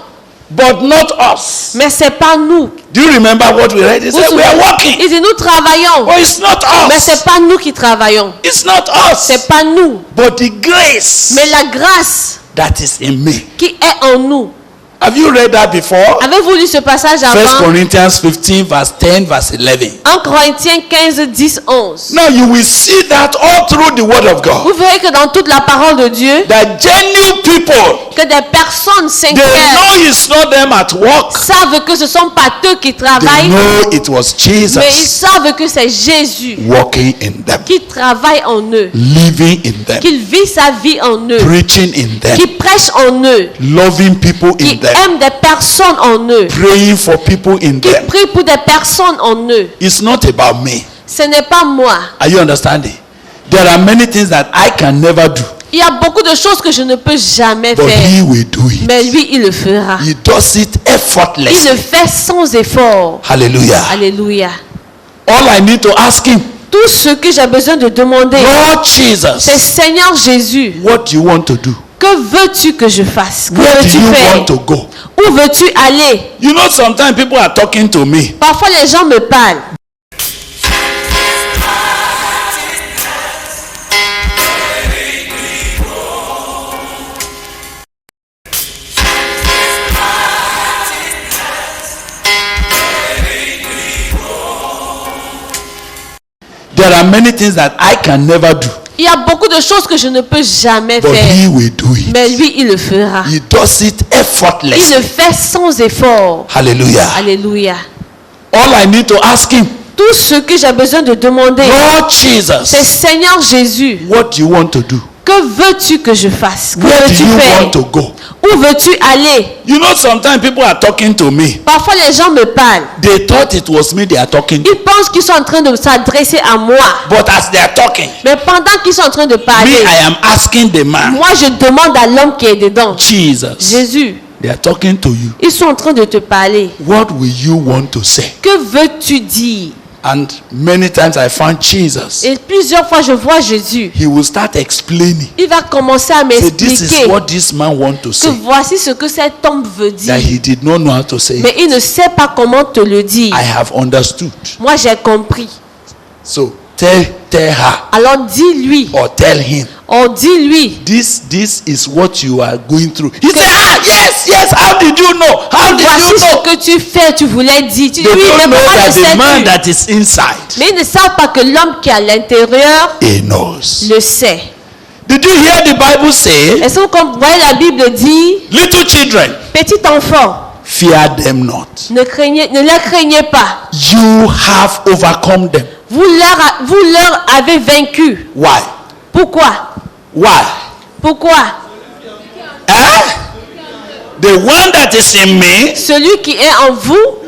Speaker 2: but not us.
Speaker 3: mais c'est pas nous.
Speaker 2: Do you remember what we read? He
Speaker 3: Vous
Speaker 2: said, we are
Speaker 3: souvenez?
Speaker 2: working.
Speaker 3: Il dit, nous travaillons,
Speaker 2: But it's not
Speaker 3: mais
Speaker 2: us.
Speaker 3: c'est pas nous qui travaillons.
Speaker 2: It's not us.
Speaker 3: C'est pas nous,
Speaker 2: But the grace
Speaker 3: mais la grâce
Speaker 2: that is in me.
Speaker 3: qui est en nous.
Speaker 2: Have you read that before?
Speaker 3: Avez-vous lu ce passage
Speaker 2: 1
Speaker 3: avant?
Speaker 2: Corinthians 15 verse 10 verse 11.
Speaker 3: 1 Corinthiens 15, 10, 11.
Speaker 2: Now you will see that all through the word of God.
Speaker 3: Vous verrez que dans toute la parole de Dieu,
Speaker 2: That genuine people,
Speaker 3: que des personnes
Speaker 2: they
Speaker 3: sincères
Speaker 2: know it's not them at work.
Speaker 3: savent que ce ne sont pas eux qui
Speaker 2: They
Speaker 3: travaillent,
Speaker 2: know it was
Speaker 3: mais ils
Speaker 2: Jesus
Speaker 3: savent que c'est Jésus
Speaker 2: working in them,
Speaker 3: qui travaille en eux,
Speaker 2: living in them,
Speaker 3: qu'il vit sa vie en eux,
Speaker 2: preaching in them,
Speaker 3: qui prêche en eux,
Speaker 2: loving people in
Speaker 3: qui
Speaker 2: them,
Speaker 3: aime des personnes en eux,
Speaker 2: praying for people in
Speaker 3: qui
Speaker 2: them.
Speaker 3: prie pour des personnes en eux.
Speaker 2: It's not about me.
Speaker 3: Ce n'est pas moi.
Speaker 2: Are you understanding? There are many things that I can never do,
Speaker 3: Il y a beaucoup de choses que je ne peux jamais
Speaker 2: but
Speaker 3: faire,
Speaker 2: he will do it.
Speaker 3: mais lui, il le fera.
Speaker 2: He does it
Speaker 3: Il le
Speaker 2: effortlessly.
Speaker 3: fait sans effort.
Speaker 2: Hallelujah.
Speaker 3: Alléluia.
Speaker 2: All I need to ask him,
Speaker 3: Tout ce que j'ai besoin de demander,
Speaker 2: Lord
Speaker 3: c'est
Speaker 2: Jesus,
Speaker 3: Seigneur Jésus,
Speaker 2: what do you want to do?
Speaker 3: que veux-tu que je fasse? Que
Speaker 2: Where do
Speaker 3: veux-tu
Speaker 2: you
Speaker 3: faire?
Speaker 2: want to go?
Speaker 3: Où veux-tu aller?
Speaker 2: You know, sometimes people are talking to me.
Speaker 3: Parfois les gens me parlent.
Speaker 2: There are many things that I can never do,
Speaker 3: Il y a beaucoup de choses que je ne peux jamais
Speaker 2: but
Speaker 3: faire,
Speaker 2: he will do it.
Speaker 3: mais lui, il le fera.
Speaker 2: He does it
Speaker 3: Il le
Speaker 2: effortlessly.
Speaker 3: fait sans effort.
Speaker 2: Hallelujah.
Speaker 3: Alléluia.
Speaker 2: All I need to ask him,
Speaker 3: Tout ce que j'ai besoin de demander,
Speaker 2: Lord
Speaker 3: c'est
Speaker 2: Jesus,
Speaker 3: Seigneur Jésus,
Speaker 2: what do you want to do?
Speaker 3: que veux-tu que je fasse? Que
Speaker 2: Where do
Speaker 3: veux-tu
Speaker 2: you
Speaker 3: faire?
Speaker 2: want to go?
Speaker 3: Où veux-tu aller?
Speaker 2: You know, sometimes people are talking to me.
Speaker 3: Parfois les gens me parlent.
Speaker 2: They thought it was me they are talking to.
Speaker 3: Ils pensent qu'ils sont en train de s'adresser à moi.
Speaker 2: But as they are talking,
Speaker 3: Mais pendant qu'ils sont en train de
Speaker 2: me,
Speaker 3: parler,
Speaker 2: I am asking the man,
Speaker 3: moi je demande à l'homme qui est dedans,
Speaker 2: Jesus,
Speaker 3: Jésus,
Speaker 2: they are talking to you.
Speaker 3: ils sont en train de te parler.
Speaker 2: What will you want to say?
Speaker 3: Que veux-tu dire?
Speaker 2: And many times I found Jesus.
Speaker 3: Et plusieurs fois je vois Jésus.
Speaker 2: He will start explaining.
Speaker 3: Il va commencer à
Speaker 2: Say, this is
Speaker 3: m'expliquer
Speaker 2: what this man want to
Speaker 3: que
Speaker 2: say.
Speaker 3: voici ce que cet homme veut
Speaker 2: That
Speaker 3: dire.
Speaker 2: he did not know how to say.
Speaker 3: Mais il ne sait pas comment te le dire.
Speaker 2: I have understood.
Speaker 3: Moi j'ai compris.
Speaker 2: So tell her
Speaker 3: Alors dis-lui,
Speaker 2: or tell him.
Speaker 3: dis-lui
Speaker 2: This is what you are going through. He said, yes. How did you know? How did you
Speaker 3: voici ce
Speaker 2: know?
Speaker 3: que tu fais, tu voulais dire. Tu dis,
Speaker 2: They
Speaker 3: oui, mais
Speaker 2: don't know
Speaker 3: comment
Speaker 2: that
Speaker 3: le
Speaker 2: the man
Speaker 3: sais-tu?
Speaker 2: that is inside,
Speaker 3: Mais ils ne savent pas que l'homme qui est à l'intérieur
Speaker 2: he knows.
Speaker 3: le sait.
Speaker 2: Did you hear the Bible say,
Speaker 3: Est-ce que vous voyez la Bible dit,
Speaker 2: little children,
Speaker 3: petit enfant,
Speaker 2: fear them not.
Speaker 3: ne les craignez pas.
Speaker 2: You have overcome them.
Speaker 3: Vous leur avez vaincu.
Speaker 2: Why?
Speaker 3: Pourquoi?
Speaker 2: Why?
Speaker 3: Pourquoi?
Speaker 2: The one that is in me
Speaker 3: Celui qui est en vous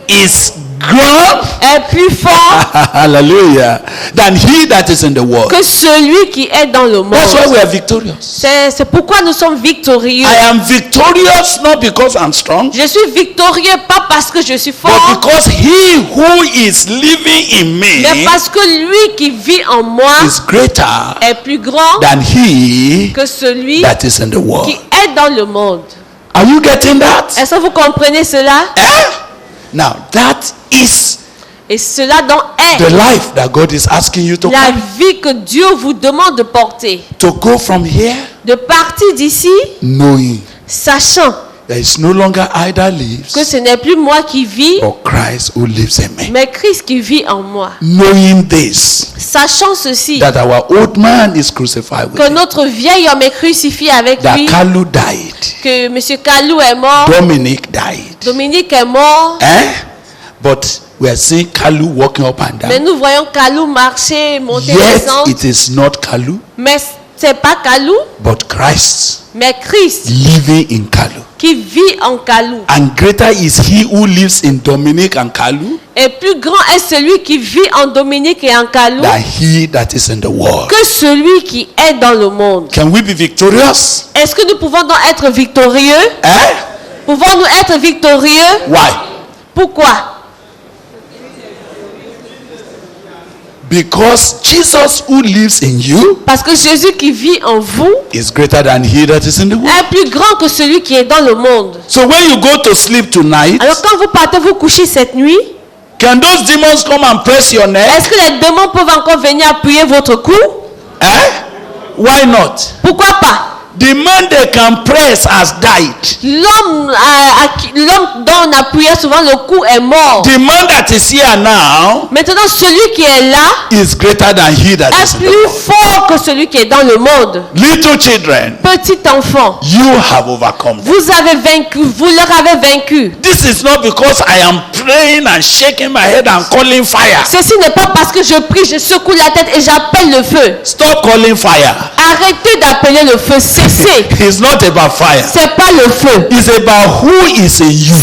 Speaker 2: is grown,
Speaker 3: est plus fort
Speaker 2: hallelujah, than he that is in the world.
Speaker 3: que celui qui est dans le monde.
Speaker 2: That's why we are victorious.
Speaker 3: C'est pourquoi nous sommes victorieux.
Speaker 2: I am victorious not because I'm strong,
Speaker 3: Je suis victorieux pas parce que je suis
Speaker 2: but
Speaker 3: fort,
Speaker 2: because he who is living in
Speaker 3: mais
Speaker 2: me
Speaker 3: parce que lui qui vit en moi
Speaker 2: is greater
Speaker 3: est plus grand
Speaker 2: than he
Speaker 3: que celui
Speaker 2: that is in the world.
Speaker 3: qui est dans le monde.
Speaker 2: Are you getting that?
Speaker 3: Est-ce que vous comprenez cela?
Speaker 2: Now that is
Speaker 3: Et cela donc
Speaker 2: The
Speaker 3: est
Speaker 2: life that God is asking you to
Speaker 3: la
Speaker 2: carry.
Speaker 3: vie que Dieu vous demande de porter.
Speaker 2: To go from here
Speaker 3: De partir d'ici,
Speaker 2: knowing
Speaker 3: sachant
Speaker 2: there is no longer I that lives,
Speaker 3: que ce n'est plus moi qui vis,
Speaker 2: but Christ who lives in me.
Speaker 3: mais Christ qui vit en moi.
Speaker 2: Knowing this,
Speaker 3: Sachant ceci,
Speaker 2: that our old man is crucified with
Speaker 3: que
Speaker 2: him,
Speaker 3: notre vieil homme est crucifié avec
Speaker 2: that
Speaker 3: lui,
Speaker 2: Kalu died,
Speaker 3: que M. Kalou est mort,
Speaker 2: Dominic died.
Speaker 3: Dominique est mort,
Speaker 2: But we are seeing Kalu walking up and
Speaker 3: mais
Speaker 2: down.
Speaker 3: nous voyons Kalou marcher, monter,
Speaker 2: Yet
Speaker 3: descendre,
Speaker 2: it is not Kalu,
Speaker 3: mais c'est pas Kalou,
Speaker 2: but Christ
Speaker 3: mais Christ
Speaker 2: living in Kalu.
Speaker 3: qui vit en Kalou.
Speaker 2: And greater is he who lives in Dominic and Kalu
Speaker 3: Et plus grand est celui qui vit en Dominique et en Kalou
Speaker 2: than he that is in the world.
Speaker 3: que celui qui est dans le monde.
Speaker 2: Can we be victorious?
Speaker 3: Est-ce que nous pouvons donc être victorieux? Pouvons-nous être victorieux?
Speaker 2: Why?
Speaker 3: Pourquoi?
Speaker 2: Because Jesus who lives in you
Speaker 3: Parce que Jésus qui vit en vous
Speaker 2: is greater than he that is in the world.
Speaker 3: est plus grand que celui qui est dans le monde.
Speaker 2: So when you go to sleep tonight,
Speaker 3: Alors quand vous partez vous coucher cette nuit,
Speaker 2: can those demons come and press your neck?
Speaker 3: est-ce que les démons peuvent encore venir appuyer votre cou?
Speaker 2: Why not?
Speaker 3: Pourquoi pas?
Speaker 2: The man they can press has died.
Speaker 3: L'homme dont on appuyait souvent le cou est mort.
Speaker 2: The man that is here now
Speaker 3: Maintenant celui qui est là
Speaker 2: is greater than he that is
Speaker 3: est
Speaker 2: in the
Speaker 3: plus
Speaker 2: world.
Speaker 3: fort que celui qui est dans le monde.
Speaker 2: Little children,
Speaker 3: Petit enfant,
Speaker 2: you have overcome them.
Speaker 3: vous avez vaincu, vous leur avez vaincu.
Speaker 2: This is not because I am praying and shaking my head and calling fire.
Speaker 3: Ceci n'est pas parce que je prie, je secoue la tête et j'appelle le feu.
Speaker 2: Stop calling fire.
Speaker 3: Arrêtez d'appeler le feu, cessez.
Speaker 2: It's not about fire.
Speaker 3: C'est pas le feu.
Speaker 2: It's about who is in you.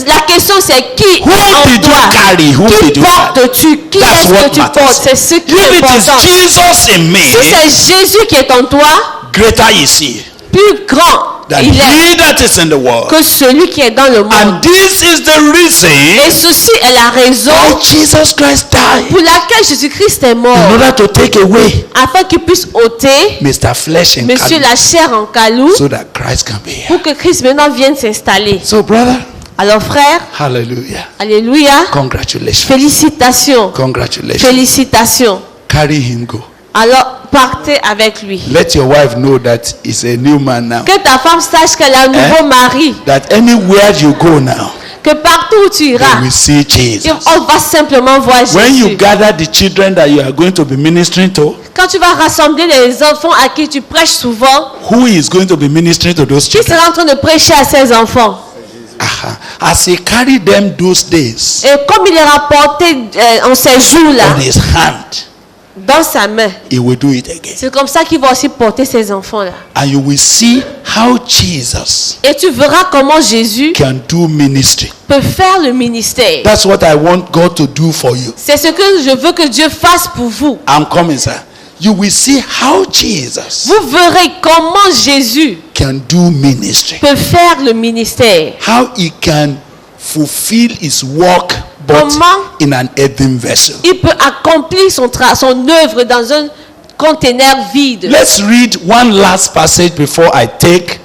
Speaker 3: La question c'est qui
Speaker 2: Who
Speaker 3: est en
Speaker 2: did you
Speaker 3: toi?
Speaker 2: carry? Who
Speaker 3: Qui
Speaker 2: did you carry?
Speaker 3: portes-tu? Qui
Speaker 2: That's
Speaker 3: est-ce
Speaker 2: what
Speaker 3: que tu
Speaker 2: matters.
Speaker 3: portes? C'est ce qui
Speaker 2: If
Speaker 3: est
Speaker 2: it is
Speaker 3: important.
Speaker 2: Jesus in me,
Speaker 3: Si c'est Jésus qui est en toi,
Speaker 2: greater is he
Speaker 3: plus grand
Speaker 2: than
Speaker 3: il est
Speaker 2: he that is in the world.
Speaker 3: que celui qui est dans le monde.
Speaker 2: And this is the
Speaker 3: Et
Speaker 2: reason
Speaker 3: ceci est la raison
Speaker 2: why Jesus Christ died.
Speaker 3: pour laquelle Jésus-Christ est mort.
Speaker 2: In order to take away
Speaker 3: Afin qu'il puisse ôter,
Speaker 2: Mr. Flesh in
Speaker 3: Monsieur,
Speaker 2: Kalu,
Speaker 3: la chair en Kalou,
Speaker 2: so that Christ can be here.
Speaker 3: pour que Christ maintenant vienne s'installer.
Speaker 2: So brother,
Speaker 3: Alors frère,
Speaker 2: hallelujah.
Speaker 3: alléluia,
Speaker 2: Congratulations.
Speaker 3: félicitations,
Speaker 2: Congratulations.
Speaker 3: félicitations.
Speaker 2: Carry him, go.
Speaker 3: Alors partez avec lui.
Speaker 2: Let your wife know that he's a new man now.
Speaker 3: Que ta femme sache qu'elle a un nouveau mari.
Speaker 2: That anywhere you go now,
Speaker 3: Que partout où tu
Speaker 2: they
Speaker 3: iras,
Speaker 2: will see Jesus.
Speaker 3: on va simplement voir
Speaker 2: When you
Speaker 3: Jésus.
Speaker 2: gather the children that you are going to be ministering to,
Speaker 3: Quand tu vas rassembler les enfants à qui tu prêches souvent,
Speaker 2: who is going to be ministering to those
Speaker 3: qui
Speaker 2: children?
Speaker 3: sera en train de prêcher à ses enfants?
Speaker 2: As he carried them those days
Speaker 3: Et comme il les rapportait en ces jours-là,
Speaker 2: on his hand,
Speaker 3: dans sa main,
Speaker 2: he will do it again.
Speaker 3: c'est comme ça qu'il va aussi porter ces enfants-là.
Speaker 2: And you will see how Jesus
Speaker 3: Et tu verras comment Jésus
Speaker 2: can do ministry.
Speaker 3: peut faire le ministère.
Speaker 2: That's what I want God to do for you.
Speaker 3: C'est ce que je veux que Dieu fasse pour vous.
Speaker 2: I'm coming, sir. You will see how Jesus
Speaker 3: Vous verrez comment Jésus
Speaker 2: can do ministry.
Speaker 3: peut faire le ministère.
Speaker 2: How he can fulfill his work but
Speaker 3: Comment
Speaker 2: in an earthen vessel.
Speaker 3: Il peut accomplir son œuvre dans un conteneur vide.
Speaker 2: Let's read one last passage before I take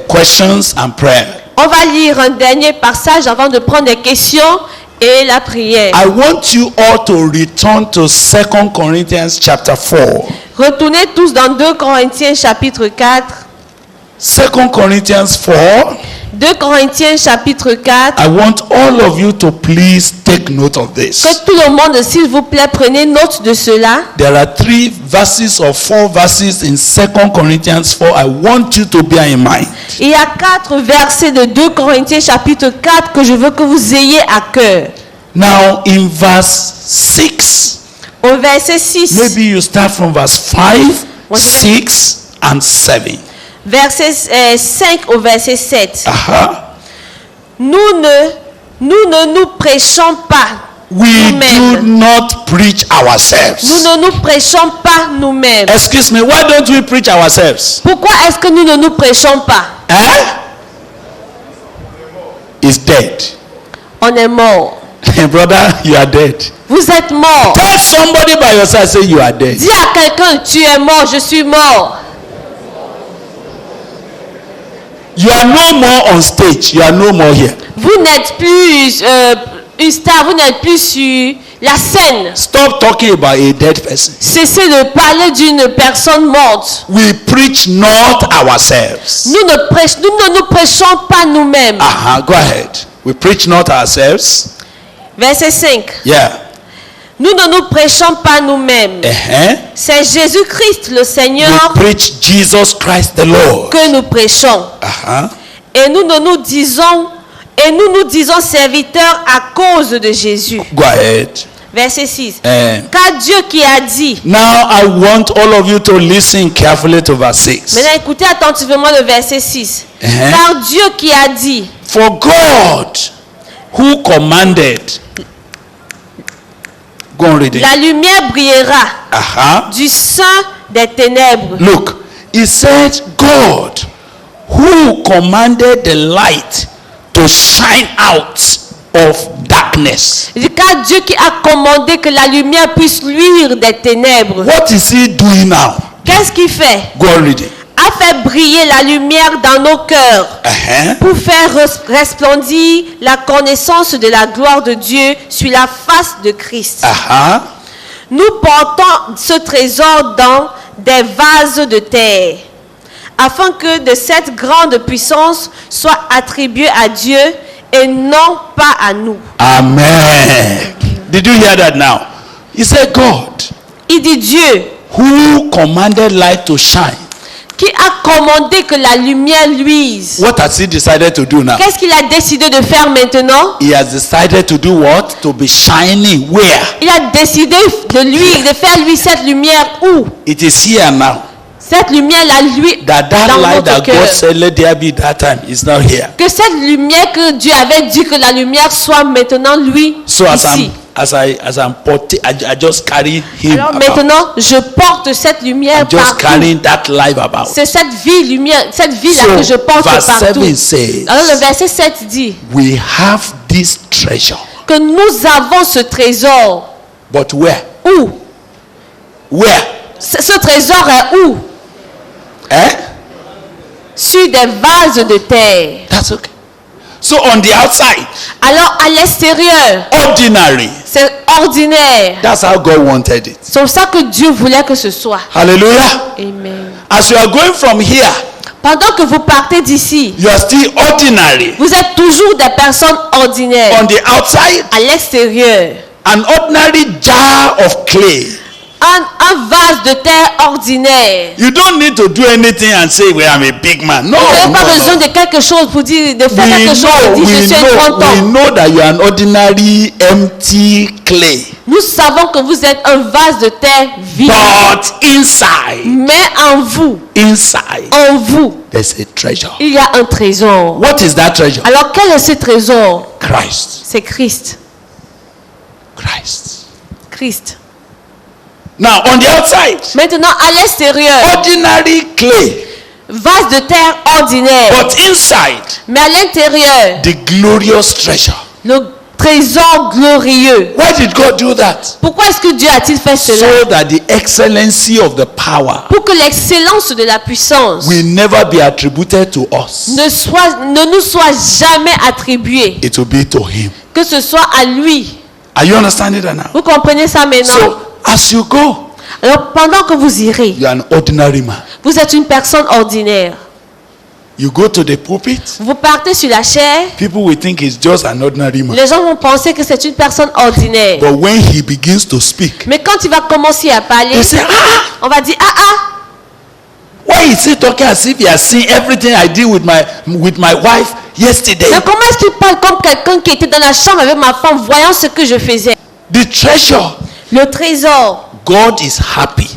Speaker 2: questions and prayer.
Speaker 3: On va lire un dernier passage avant de prendre des questions et la prière.
Speaker 2: I want you all to return to 2 Corinthians chapter 4.
Speaker 3: Retournez tous dans 2 Corinthiens chapitre 4.
Speaker 2: 2 Corinthians 4.
Speaker 3: 2 Corinthiens chapitre 4.
Speaker 2: I want all of you to please take note of this.
Speaker 3: Que tout le monde, s'il vous plaît, prenez note de cela.
Speaker 2: There are 3 verses or 4 verses in 2 Corinthians 4 I want you to bear in mind.
Speaker 3: Il y a 4 versets de 2 Corinthiens chapitre 4 que je veux que vous ayez à cœur.
Speaker 2: Now in verse 6,
Speaker 3: Au verset 6,
Speaker 2: maybe you start from verse 5, 6 and 7.
Speaker 3: verset 5 au verset 7. Nous ne nous prêchons pas
Speaker 2: We do
Speaker 3: nous-mêmes.
Speaker 2: not preach ourselves.
Speaker 3: Nous ne nous prêchons pas nous-mêmes.
Speaker 2: Excuse me, why don't we preach ourselves?
Speaker 3: Pourquoi est-ce que nous ne nous prêchons pas?
Speaker 2: Is dead.
Speaker 3: On est mort.
Speaker 2: Brother, you are dead.
Speaker 3: Vous êtes mort.
Speaker 2: Tell somebody by your side, say you are dead.
Speaker 3: Dis à quelqu'un, tu es mort, je suis mort.
Speaker 2: You are no more on stage. You are no more here.
Speaker 3: Vous n'êtes plus une star, vous n'êtes plus sur la scène.
Speaker 2: Stop talking about a dead person.
Speaker 3: Cessez de parler d'une personne morte.
Speaker 2: We preach not ourselves.
Speaker 3: Nous ne nous prêchons pas nous-mêmes.
Speaker 2: Go ahead. We preach not ourselves.
Speaker 3: Verset 5.
Speaker 2: Yeah.
Speaker 3: Nous ne nous prêchons pas nous-mêmes. C'est Jésus-Christ le Seigneur
Speaker 2: We preach Jesus Christ the Lord.
Speaker 3: que nous prêchons. Et nous nous disons serviteurs à cause de Jésus.
Speaker 2: Go ahead.
Speaker 3: Verset 6. Car Dieu qui a dit.
Speaker 2: Now I want all of you to listen carefully to verse 6.
Speaker 3: Maintenant écoutez attentivement le verset 6. Car Dieu qui a dit.
Speaker 2: For God who commanded. Go on reading.
Speaker 3: La lumière brillera du sein des ténèbres.
Speaker 2: Look, he said God who commanded the light to shine out of darkness.
Speaker 3: Car Dieu qui a commandé que la lumière puisse luire des ténèbres.
Speaker 2: What is he doing now?
Speaker 3: Qu'est-ce qu'il fait?
Speaker 2: Go on reading.
Speaker 3: A fait briller la lumière dans nos cœurs pour faire resplendir la connaissance de la gloire de Dieu sur la face de Christ. Nous portons ce trésor dans des vases de terre, afin que de cette grande puissance soit attribuée à Dieu et non pas à nous.
Speaker 2: Amen. Did you hear that now? He said God.
Speaker 3: Il dit Dieu.
Speaker 2: Who commanded light to shine.
Speaker 3: Qui a commandé que la lumière luise.
Speaker 2: What has he decided to do now?
Speaker 3: Qu'est-ce qu'il a décidé de faire maintenant?
Speaker 2: He has decided to do what? To be shining where?
Speaker 3: Il a décidé de faire lui cette lumière où?
Speaker 2: It is here now.
Speaker 3: Cette lumière la lui
Speaker 2: that
Speaker 3: dans
Speaker 2: light
Speaker 3: notre
Speaker 2: that
Speaker 3: cœur.
Speaker 2: God said let there be that time is not here.
Speaker 3: Que cette lumière que Dieu avait dit que la lumière soit maintenant lui
Speaker 2: So
Speaker 3: ici.
Speaker 2: as I'm porting, I just carry him.
Speaker 3: Alors maintenant, je porte cette lumière
Speaker 2: just
Speaker 3: partout.
Speaker 2: carrying that life about.
Speaker 3: C'est cette vie lumière, cette vie là que je porte
Speaker 2: verse
Speaker 3: partout.
Speaker 2: 7 says,
Speaker 3: Alors le verset 7 dit
Speaker 2: we have this treasure.
Speaker 3: Que nous avons ce trésor.
Speaker 2: But where?
Speaker 3: Où?
Speaker 2: Where?
Speaker 3: Ce trésor est où? Sur des vases de terre.
Speaker 2: That's okay. So on the outside.
Speaker 3: Alors à l'extérieur.
Speaker 2: Ordinary.
Speaker 3: C'est ordinaire.
Speaker 2: That's how God wanted it.
Speaker 3: C'est ça que Dieu voulait que ce soit.
Speaker 2: Hallelujah.
Speaker 3: Amen.
Speaker 2: As you are going from here.
Speaker 3: Pendant que vous partez d'ici.
Speaker 2: You are still ordinary.
Speaker 3: Vous êtes toujours des personnes ordinaires.
Speaker 2: On the outside.
Speaker 3: À l'extérieur.
Speaker 2: An ordinary jar of clay.
Speaker 3: Un vase de terre ordinaire.
Speaker 2: You don't need to do anything and say, well, I'm a big man. No,
Speaker 3: vous n'avez pas besoin de quelque chose pour dire, de faire quelque chose pour dire, je suis un grand
Speaker 2: we
Speaker 3: homme.
Speaker 2: know that you are an ordinary empty clay.
Speaker 3: Nous savons que vous êtes un vase de terre vide.
Speaker 2: But inside,
Speaker 3: mais en vous,
Speaker 2: there's a treasure.
Speaker 3: Il y a un trésor.
Speaker 2: What is that treasure?
Speaker 3: Alors quel est ce trésor?
Speaker 2: Christ.
Speaker 3: C'est Christ. Christ.
Speaker 2: Now on the outside.
Speaker 3: Maintenant à l'extérieur.
Speaker 2: Ordinary clay.
Speaker 3: Vase de terre ordinaire.
Speaker 2: But inside.
Speaker 3: Mais à l'intérieur.
Speaker 2: The glorious treasure.
Speaker 3: Le trésor glorieux.
Speaker 2: Why did God do that?
Speaker 3: Pourquoi est-ce que Dieu a-t-il fait cela?
Speaker 2: So that the excellency of the power.
Speaker 3: Pour que l'excellence de la puissance.
Speaker 2: Will never be attributed to us.
Speaker 3: Ne nous soit jamais attribuée.
Speaker 2: It will be to him.
Speaker 3: Que ce soit à lui.
Speaker 2: Are you understanding that now?
Speaker 3: Vous comprenez ça maintenant?
Speaker 2: So, as you go,
Speaker 3: alors pendant que vous irez,
Speaker 2: you are an ordinary man.
Speaker 3: Vous êtes une personne ordinaire.
Speaker 2: You go to the pulpit.
Speaker 3: Vous partez sur la chaire.
Speaker 2: People will think he's just an ordinary man.
Speaker 3: Les gens vont penser que c'est une personne ordinaire.
Speaker 2: But when he begins to speak,
Speaker 3: mais quand il va commencer à parler,
Speaker 2: they say,
Speaker 3: on va dire
Speaker 2: why is he talking as if he has seen everything I did with my wife yesterday?
Speaker 3: Mais comment est-ce qu'il parle comme quelqu'un qui était dans la chambre avec ma femme, voyant ce que je faisais?
Speaker 2: The treasure.
Speaker 3: Le trésor.
Speaker 2: God is happy.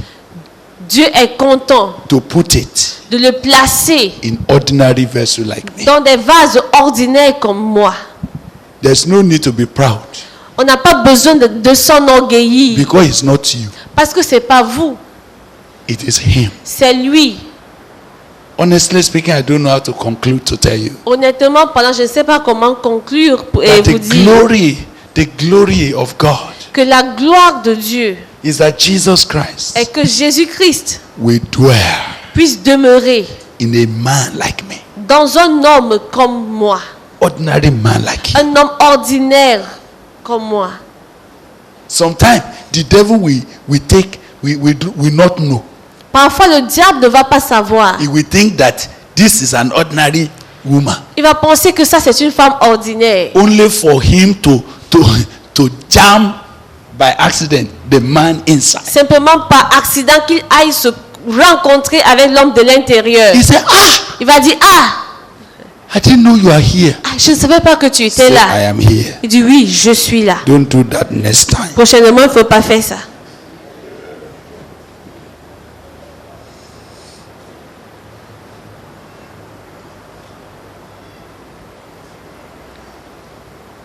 Speaker 3: Dieu est content
Speaker 2: to put it
Speaker 3: de le placer
Speaker 2: in ordinary vessel like me.
Speaker 3: Dans des vases ordinaires comme moi.
Speaker 2: There's no need to be proud.
Speaker 3: On n'a pas besoin de s'enorgueillir.
Speaker 2: Because it's not you.
Speaker 3: Parce que c'est pas vous.
Speaker 2: It is him.
Speaker 3: C'est lui.
Speaker 2: Honestly speaking, I don't know how to conclude to tell you.
Speaker 3: Honnêtement, pendant je ne sais pas comment conclure et vous dire.
Speaker 2: The glory of God.
Speaker 3: Que la gloire de Dieu.
Speaker 2: Is that Jesus Christ.
Speaker 3: Et que Jésus-Christ.
Speaker 2: Will dwell.
Speaker 3: Puisse demeurer.
Speaker 2: In a man like me.
Speaker 3: Dans un homme comme moi.
Speaker 2: Ordinary man like him.
Speaker 3: Un homme ordinaire comme moi.
Speaker 2: Sometimes the devil will not know.
Speaker 3: Parfois, le diable ne va pas savoir.
Speaker 2: He will think that this is an ordinary woman.
Speaker 3: Il va penser que ça, c'est une femme ordinaire.
Speaker 2: Only for him to jam by accident the man inside.
Speaker 3: Simplement par accident qu'il aille se rencontrer avec l'homme de l'intérieur.
Speaker 2: He said,
Speaker 3: Il va dire,
Speaker 2: I didn't know you are here.
Speaker 3: Je ne savais pas que tu étais
Speaker 2: Say,
Speaker 3: là.
Speaker 2: I am here.
Speaker 3: Il dit, oui, je suis là.
Speaker 2: Don't do that next time.
Speaker 3: Prochainement, il ne faut pas faire ça.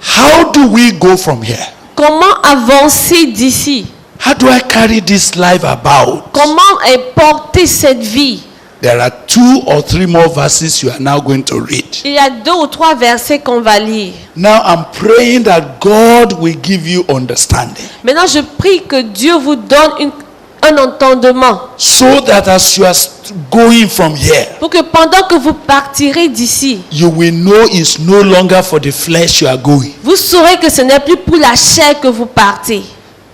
Speaker 2: How do we go from here?
Speaker 3: Comment avancer d'ici?
Speaker 2: How do I carry this life about?
Speaker 3: Comment porter cette vie?
Speaker 2: There are 2 or 3 more verses you are now going to read.
Speaker 3: Il y a 2 ou 3 versets qu'on va lire.
Speaker 2: Now I'm praying that God will give you understanding.
Speaker 3: Maintenant, je prie que Dieu vous donne un entendement.
Speaker 2: So that as you are going from here,
Speaker 3: Pour que pendant que vous partirez d'ici,
Speaker 2: you will know it's no longer for the flesh you are going.
Speaker 3: vous saurez que ce n'est plus pour la chair que vous partez.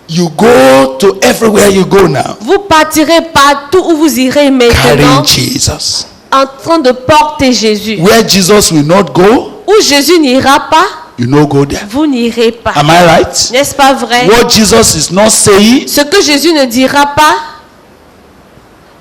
Speaker 2: You go to everywhere you go now,
Speaker 3: Vous partirez partout où vous irez maintenant,
Speaker 2: carrying Jesus.
Speaker 3: en train de porter Jésus.
Speaker 2: Where Jesus will not go,
Speaker 3: Où Jésus n'ira pas,
Speaker 2: you no go there.
Speaker 3: vous n'irez pas.
Speaker 2: Am I right?
Speaker 3: N'est-ce pas vrai?
Speaker 2: What Jesus is not saying,
Speaker 3: Ce que Jésus ne dira pas,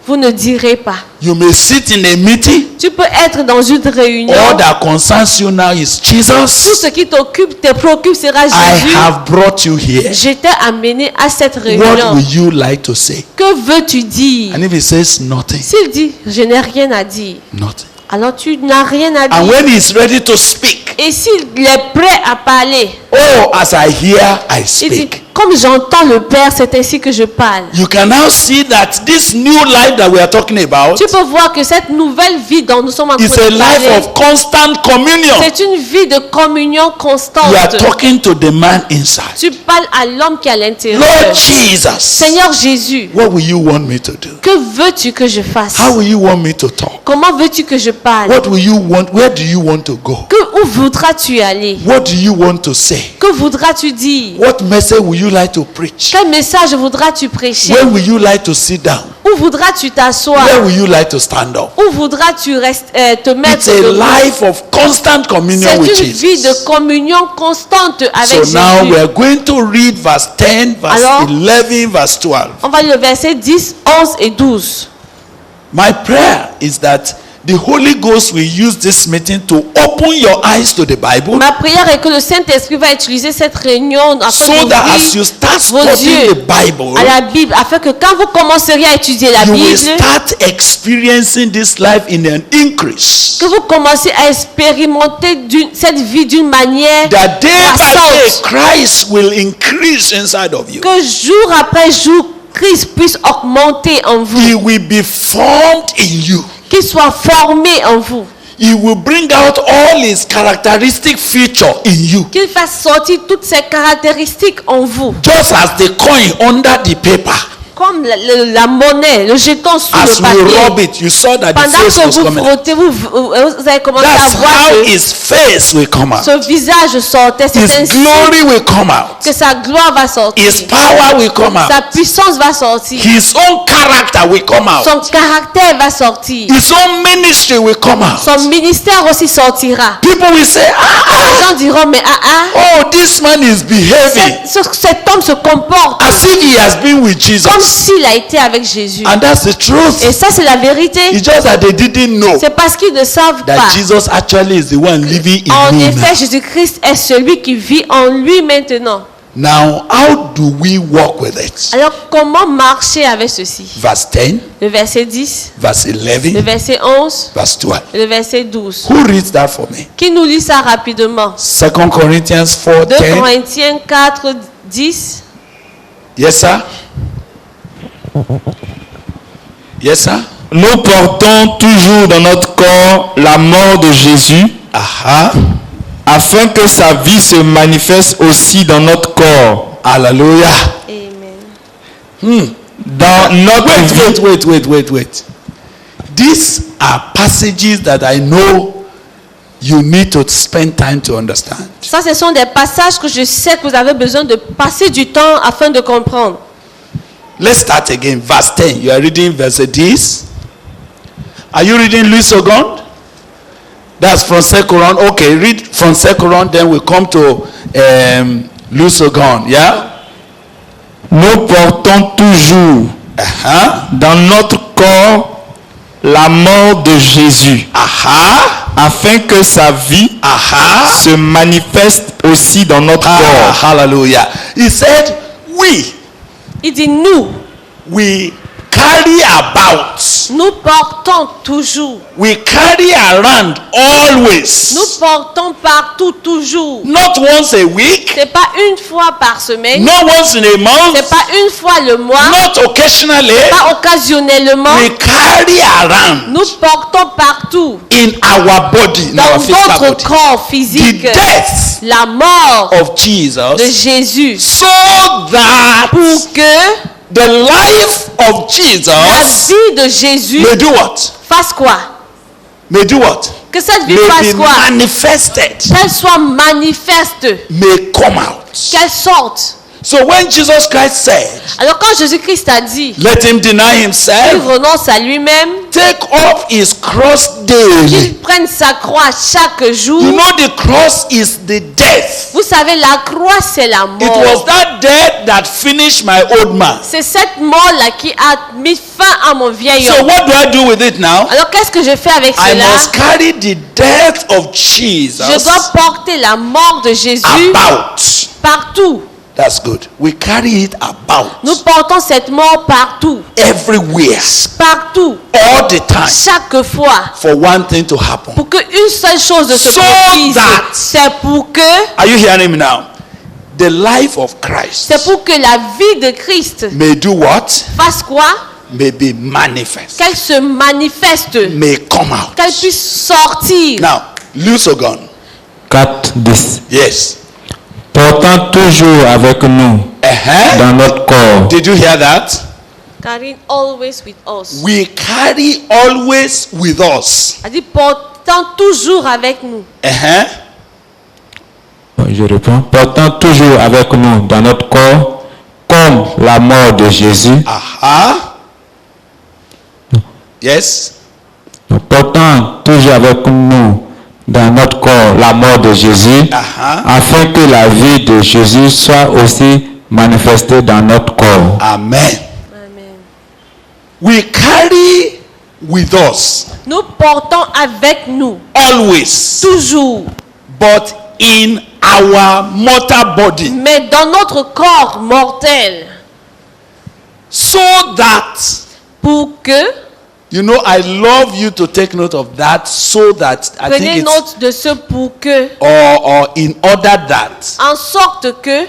Speaker 3: vous ne direz pas.
Speaker 2: you may sit in a meeting.
Speaker 3: Tu peux être dans une réunion.
Speaker 2: All that concerns you now is
Speaker 3: Tout
Speaker 2: Jesus.
Speaker 3: ce qui t'occupe, te préoccupe sera
Speaker 2: I
Speaker 3: Jésus.
Speaker 2: have brought you here.
Speaker 3: Je t'ai amené à cette
Speaker 2: What
Speaker 3: réunion.
Speaker 2: will you like to say?
Speaker 3: Que veux-tu dire?
Speaker 2: And if he says nothing,
Speaker 3: S'il dit, je n'ai rien à dire,
Speaker 2: nothing.
Speaker 3: alors tu n'as rien à
Speaker 2: And
Speaker 3: dire.
Speaker 2: when he's ready to speak,
Speaker 3: Et s'il est prêt à parler,
Speaker 2: oh, as I hear, I
Speaker 3: il dit,
Speaker 2: speak.
Speaker 3: comme j'entends le Père, c'est ainsi que je parle.
Speaker 2: You can now see that this new life that we are talking about
Speaker 3: Tu peux voir que cette nouvelle vie dont nous sommes en train
Speaker 2: is a
Speaker 3: de
Speaker 2: life
Speaker 3: parler,
Speaker 2: of constant communion.
Speaker 3: c'est une vie de communion constante.
Speaker 2: You are talking to the man inside.
Speaker 3: Tu parles à l'homme qui est à l'intérieur.
Speaker 2: Lord Jesus,
Speaker 3: Seigneur Jésus,
Speaker 2: what will you want me to do?
Speaker 3: que veux-tu que je fasse?
Speaker 2: How will you want me to talk?
Speaker 3: Comment veux-tu que je parle?
Speaker 2: What will you want? Where do you want to go?
Speaker 3: Où voudras-tu aller?
Speaker 2: What do you want to say?
Speaker 3: Que voudras-tu dire?
Speaker 2: What message will you like to preach?
Speaker 3: Quel message voudras-tu prêcher?
Speaker 2: Where will you like to sit down?
Speaker 3: Où voudras-tu t'asseoir?
Speaker 2: Where will you like to stand up?
Speaker 3: Où voudras-tu te mettre
Speaker 2: It's a
Speaker 3: debout?
Speaker 2: life of constant communion
Speaker 3: C'est
Speaker 2: with
Speaker 3: une vie
Speaker 2: Jesus.
Speaker 3: de communion constante avec
Speaker 2: So now we
Speaker 3: Jésus.
Speaker 2: are going to read verse 10, verse
Speaker 3: Alors,
Speaker 2: 11, verse 12.
Speaker 3: On va lire le verset 10, 11 et 12.
Speaker 2: My prayer is that the Holy Ghost will use this meeting to open your eyes to the Bible,
Speaker 3: Ma prière est que le Saint-Esprit va utiliser cette réunion afin
Speaker 2: so that as you
Speaker 3: d'ouvrir
Speaker 2: start
Speaker 3: vos
Speaker 2: studying
Speaker 3: yeux
Speaker 2: the Bible,
Speaker 3: à la Bible, afin que quand vous commencerez à étudier la
Speaker 2: you will
Speaker 3: Bible,
Speaker 2: start experiencing this life in an increase.
Speaker 3: que vous commencez à expérimenter cette vie d'une manière
Speaker 2: That day by day,
Speaker 3: croissante,
Speaker 2: Christ will increase inside of you.
Speaker 3: que jour après jour, Christ puisse augmenter en vous,
Speaker 2: He will be formed in you.
Speaker 3: qu'il soit formé en vous,
Speaker 2: He will bring out all his characteristic feature in you.
Speaker 3: qu'il fasse sortir toutes ses caractéristiques en vous,
Speaker 2: Just as the coin under the paper.
Speaker 3: comme la monnaie, le jeton sous
Speaker 2: As
Speaker 3: le
Speaker 2: we rub
Speaker 3: papier.
Speaker 2: it, you saw that the
Speaker 3: Pendant
Speaker 2: face
Speaker 3: que
Speaker 2: was
Speaker 3: vous
Speaker 2: coming.
Speaker 3: frottez, vous avez commencé à
Speaker 2: That's
Speaker 3: voir
Speaker 2: how
Speaker 3: que
Speaker 2: his face will come out.
Speaker 3: ce visage sortait. C'est
Speaker 2: His
Speaker 3: ainsi
Speaker 2: glory will come out.
Speaker 3: que sa gloire va sortir.
Speaker 2: His power will come
Speaker 3: Sa
Speaker 2: out.
Speaker 3: puissance va sortir.
Speaker 2: His own character will come out.
Speaker 3: Son caractère va sortir.
Speaker 2: His own ministry will come out.
Speaker 3: Son ministère aussi sortira.
Speaker 2: People will say,
Speaker 3: Les gens diront, mais
Speaker 2: oh, this man is behaving
Speaker 3: cet homme se comporte
Speaker 2: as if he has been with
Speaker 3: comme
Speaker 2: Jesus.
Speaker 3: s'il a été avec Jésus.
Speaker 2: And that's the
Speaker 3: Et
Speaker 2: truth.
Speaker 3: ça, c'est la vérité.
Speaker 2: It's just that they didn't know
Speaker 3: C'est parce qu'ils ne savent
Speaker 2: that
Speaker 3: pas.
Speaker 2: Jesus actually is the one living
Speaker 3: En
Speaker 2: in him.
Speaker 3: effet, Jésus-Christ est celui qui vit en lui maintenant.
Speaker 2: Now, how do we walk with it?
Speaker 3: Alors, comment marcher avec ceci?
Speaker 2: Verse 10,
Speaker 3: Le verset 10,
Speaker 2: verse
Speaker 3: le
Speaker 2: 11,
Speaker 3: verset 11,
Speaker 2: verse 12.
Speaker 3: le verset 12.
Speaker 2: Who reads that for me?
Speaker 3: Qui nous lit ça rapidement?
Speaker 2: 2 Corinthians 4,
Speaker 3: 2
Speaker 2: 10.
Speaker 3: Corinthiens 4, 10.
Speaker 2: Yes, sir? Yes, sir?
Speaker 6: Nous portons toujours dans notre corps la mort de Jésus,
Speaker 2: Aha.
Speaker 6: afin que sa vie se manifeste aussi dans notre corps.
Speaker 2: Hallelujah.
Speaker 3: Amen.
Speaker 6: Dans notre vie.
Speaker 2: Wait. These are passages that I know you need to spend time to understand.
Speaker 3: Ça, ce sont des passages que je sais que vous avez besoin de passer du temps afin de comprendre.
Speaker 2: Let's start again. Verse 10. You are reading verse 10. Are you reading Louis II? That's from 2 Corinthians. Okay, read from 2 Corinthians, then we come to Louis II. Yeah?
Speaker 4: Nous portons toujours dans notre corps la mort de Jésus, afin que sa vie se manifeste aussi dans notre corps.
Speaker 2: Hallelujah. He said,
Speaker 3: Il dit nous
Speaker 2: we carry about,
Speaker 3: nous portons toujours,
Speaker 2: we carry around always,
Speaker 3: nous portons partout toujours.
Speaker 2: not once a week,
Speaker 3: C'est pas une fois par semaine,
Speaker 2: not once in a month,
Speaker 3: c'est pas une fois le mois,
Speaker 2: not occasionally.
Speaker 3: pas occasionnellement.
Speaker 2: We carry around
Speaker 3: Nous portons partout
Speaker 2: in our body, in
Speaker 3: dans
Speaker 2: our physical
Speaker 3: notre
Speaker 2: body,
Speaker 3: corps
Speaker 2: the
Speaker 3: physique
Speaker 2: death
Speaker 3: la mort
Speaker 2: of Jesus,
Speaker 3: de Jésus,
Speaker 2: so that
Speaker 3: pour que
Speaker 2: the life of
Speaker 3: la
Speaker 2: Jesus
Speaker 3: vie de Jésus
Speaker 2: may do what?
Speaker 3: fasse quoi?
Speaker 2: May do what?
Speaker 3: Que cette vie
Speaker 2: May
Speaker 3: fasse
Speaker 2: be
Speaker 3: quoi?
Speaker 2: manifested,
Speaker 3: Qu'elle soit manifeste,
Speaker 2: may come out.
Speaker 3: qu'elle sorte.
Speaker 2: So when Jesus Christ said,
Speaker 3: Alors quand Jésus-Christ a dit
Speaker 2: let him deny
Speaker 3: qu'il
Speaker 2: himself,
Speaker 3: renonce à lui-même,
Speaker 2: take up his cross daily.
Speaker 3: qu'il prenne sa croix chaque jour.
Speaker 2: You know the cross is the death.
Speaker 3: Vous savez, la croix c'est la
Speaker 2: It was
Speaker 3: mort.
Speaker 2: that death that finished my old man.
Speaker 3: C'est cette mort-là qui a mis fin à mon vieil
Speaker 2: So
Speaker 3: homme.
Speaker 2: what do I do with it now?
Speaker 3: Alors qu'est-ce que je fais avec
Speaker 2: I
Speaker 3: cela?
Speaker 2: must carry the death of Jesus
Speaker 3: Je dois porter la mort de Jésus
Speaker 2: about.
Speaker 3: partout.
Speaker 2: That's good. We carry it about.
Speaker 3: Nous portons cette mort partout.
Speaker 2: Everywhere.
Speaker 3: Partout.
Speaker 2: All the time.
Speaker 3: Chaque fois.
Speaker 2: For one thing to happen.
Speaker 3: Pour qu'une seule chose se
Speaker 2: So
Speaker 3: produise.
Speaker 2: that-
Speaker 3: C'est pour que,
Speaker 2: Are you hearing me now? The life of Christ
Speaker 3: c'est pour que la vie de Christ
Speaker 2: may do what?
Speaker 3: fasse quoi?
Speaker 2: May be manifest.
Speaker 3: Qu'elle se manifeste.
Speaker 2: May come out.
Speaker 3: Qu'elle puisse sortir.
Speaker 2: Now, loose a gun.
Speaker 4: 4, 10.
Speaker 2: Yes.
Speaker 4: Portant toujours avec nous dans notre corps
Speaker 2: Did you hear that?
Speaker 3: Carrying always with us.
Speaker 2: We carry always with us.
Speaker 3: Elle dit portant toujours avec nous.
Speaker 4: Je réponds. Portant toujours avec nous dans notre corps, comme la mort de Jésus.
Speaker 2: Yes.
Speaker 4: Portant toujours avec nous dans notre corps la mort de Jésus, afin que la vie de Jésus soit aussi manifestée dans notre corps.
Speaker 2: Amen.
Speaker 3: Amen.
Speaker 2: We carry with us
Speaker 3: Nous portons avec nous.
Speaker 2: always,
Speaker 3: Toujours.
Speaker 2: but in our mortal body,
Speaker 3: Mais dans notre corps mortel.
Speaker 2: so that,
Speaker 3: Pour que,
Speaker 2: you know, I love you to take note of that, so that I think
Speaker 3: prenez
Speaker 2: it's,
Speaker 3: note de ce pour que.
Speaker 2: or in order that.
Speaker 3: En sorte que.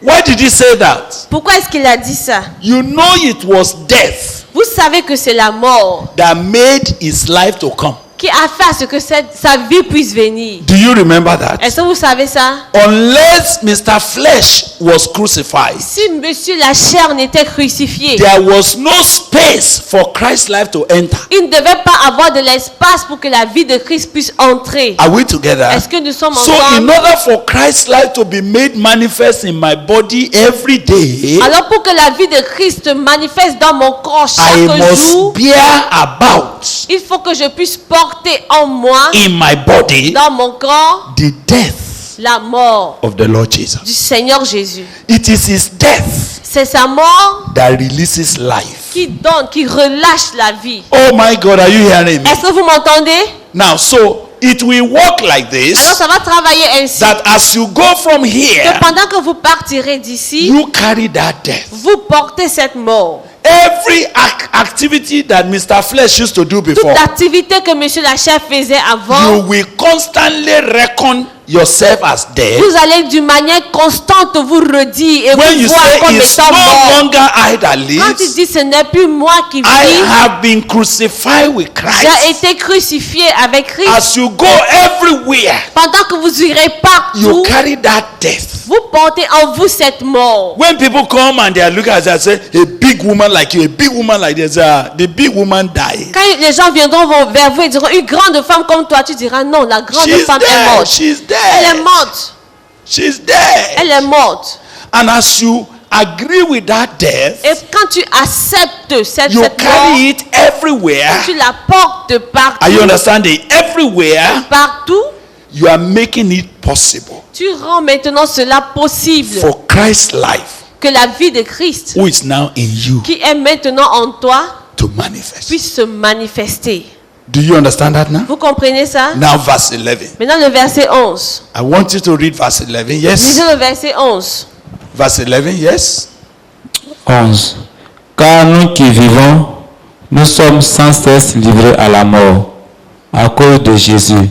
Speaker 2: Why did he say that?
Speaker 3: Pourquoi est-ce qu'il a dit ça?
Speaker 2: You know it was death
Speaker 3: Vous savez que c'est la mort
Speaker 2: that made his life to come.
Speaker 3: qui a fait à ce que sa vie puisse venir.
Speaker 2: Do you remember that?
Speaker 3: Est-ce que vous savez ça?
Speaker 2: Unless Mr. Flesh was crucified,
Speaker 3: Si monsieur la chair n'était crucifié,
Speaker 2: there was no space for Christ's life to enter.
Speaker 3: il ne devait pas avoir de l'espace pour que la vie de Christ puisse entrer.
Speaker 2: Are we together?
Speaker 3: Est-ce que nous sommes
Speaker 2: So in
Speaker 3: ensemble?
Speaker 2: order for Christ's life to be made manifest in my body every day,
Speaker 3: Alors pour que la vie de Christ se manifeste dans mon corps
Speaker 2: I
Speaker 3: chaque jour,
Speaker 2: must bear about
Speaker 3: il faut que je puisse porter en moi,
Speaker 2: in my body
Speaker 3: dans mon corps,
Speaker 2: the death
Speaker 3: la mort
Speaker 2: of the Lord Jesus.
Speaker 3: du Seigneur Jésus.
Speaker 2: It is his death
Speaker 3: C'est sa mort
Speaker 2: that releases life.
Speaker 3: qui donne, qui relâche la vie.
Speaker 2: Oh my God, are you hearing me?
Speaker 3: Est-ce que vous m'entendez?
Speaker 2: Now, so it will work like
Speaker 3: Alors
Speaker 2: this,
Speaker 3: ça va travailler ainsi.
Speaker 2: that as you go from here,
Speaker 3: Que pendant que vous partirez d'ici,
Speaker 2: you carry that death.
Speaker 3: vous portez cette mort.
Speaker 2: Every activity that Mr. Flesh used to do before,
Speaker 3: Toute activité que monsieur la chef faisait avant,
Speaker 2: you will constantly reckon yourself as dead.
Speaker 3: vous allez d'une manière constante vous redire et
Speaker 2: When
Speaker 3: vous
Speaker 2: you
Speaker 3: voir
Speaker 2: say
Speaker 3: comme
Speaker 2: it's
Speaker 3: étant
Speaker 2: no
Speaker 3: mort.
Speaker 2: longer I that
Speaker 3: Quand il
Speaker 2: lives,
Speaker 3: dit ce n'est plus moi qui
Speaker 2: I
Speaker 3: vis,
Speaker 2: have been crucified with
Speaker 3: j'ai
Speaker 2: Christ.
Speaker 3: été crucifié avec Christ.
Speaker 2: As you go everywhere,
Speaker 3: Pendant que vous irez
Speaker 2: you
Speaker 3: partout,
Speaker 2: carry that death.
Speaker 3: Vous portez en vous cette mort.
Speaker 2: When people come and they are looking at us and say, a big woman like you, a big woman like this, the big woman died.
Speaker 3: Quand les gens viendront vers vous et diront une grande femme comme toi, tu diras non, la grande femme est morte.
Speaker 2: She's dead.
Speaker 3: Elle est morte.
Speaker 2: She's dead.
Speaker 3: Elle est morte.
Speaker 2: And as you agree with that death,
Speaker 3: Et quand tu acceptes cette
Speaker 2: you
Speaker 3: mort,
Speaker 2: carry it everywhere.
Speaker 3: tu la portes partout.
Speaker 2: Are you understanding? Everywhere,
Speaker 3: Partout,
Speaker 2: you are making it possible
Speaker 3: tu rends maintenant cela possible.
Speaker 2: for Christ's life,
Speaker 3: Que la vie de Christ,
Speaker 2: who is now in you,
Speaker 3: qui est maintenant en toi,
Speaker 2: to manifest.
Speaker 3: puisse se manifester.
Speaker 2: Do you understand that now?
Speaker 3: Vous comprenez ça?
Speaker 2: Now, verse 11.
Speaker 3: Maintenant le verset 11.
Speaker 2: I want you to read verse 11. Yes.
Speaker 3: Lisez le verset 11.
Speaker 2: Verse 11. Yes.
Speaker 4: 11. Car nous qui vivons, nous sommes sans cesse livrés à la mort à cause de Jésus,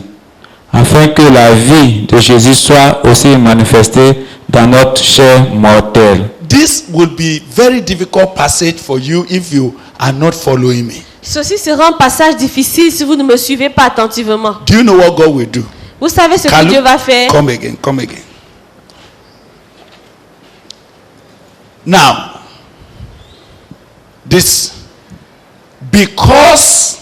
Speaker 4: afin que la vie de Jésus soit aussi manifestée dans notre chair mortelle.
Speaker 2: This will be very difficult passage for you if you are not following me.
Speaker 3: Ceci sera un passage difficile si vous ne me suivez pas attentivement.
Speaker 2: Do you know what God will do?
Speaker 3: Vous savez ce que
Speaker 2: Kalu,
Speaker 3: Dieu va faire?
Speaker 2: come again, come again. Now, this, because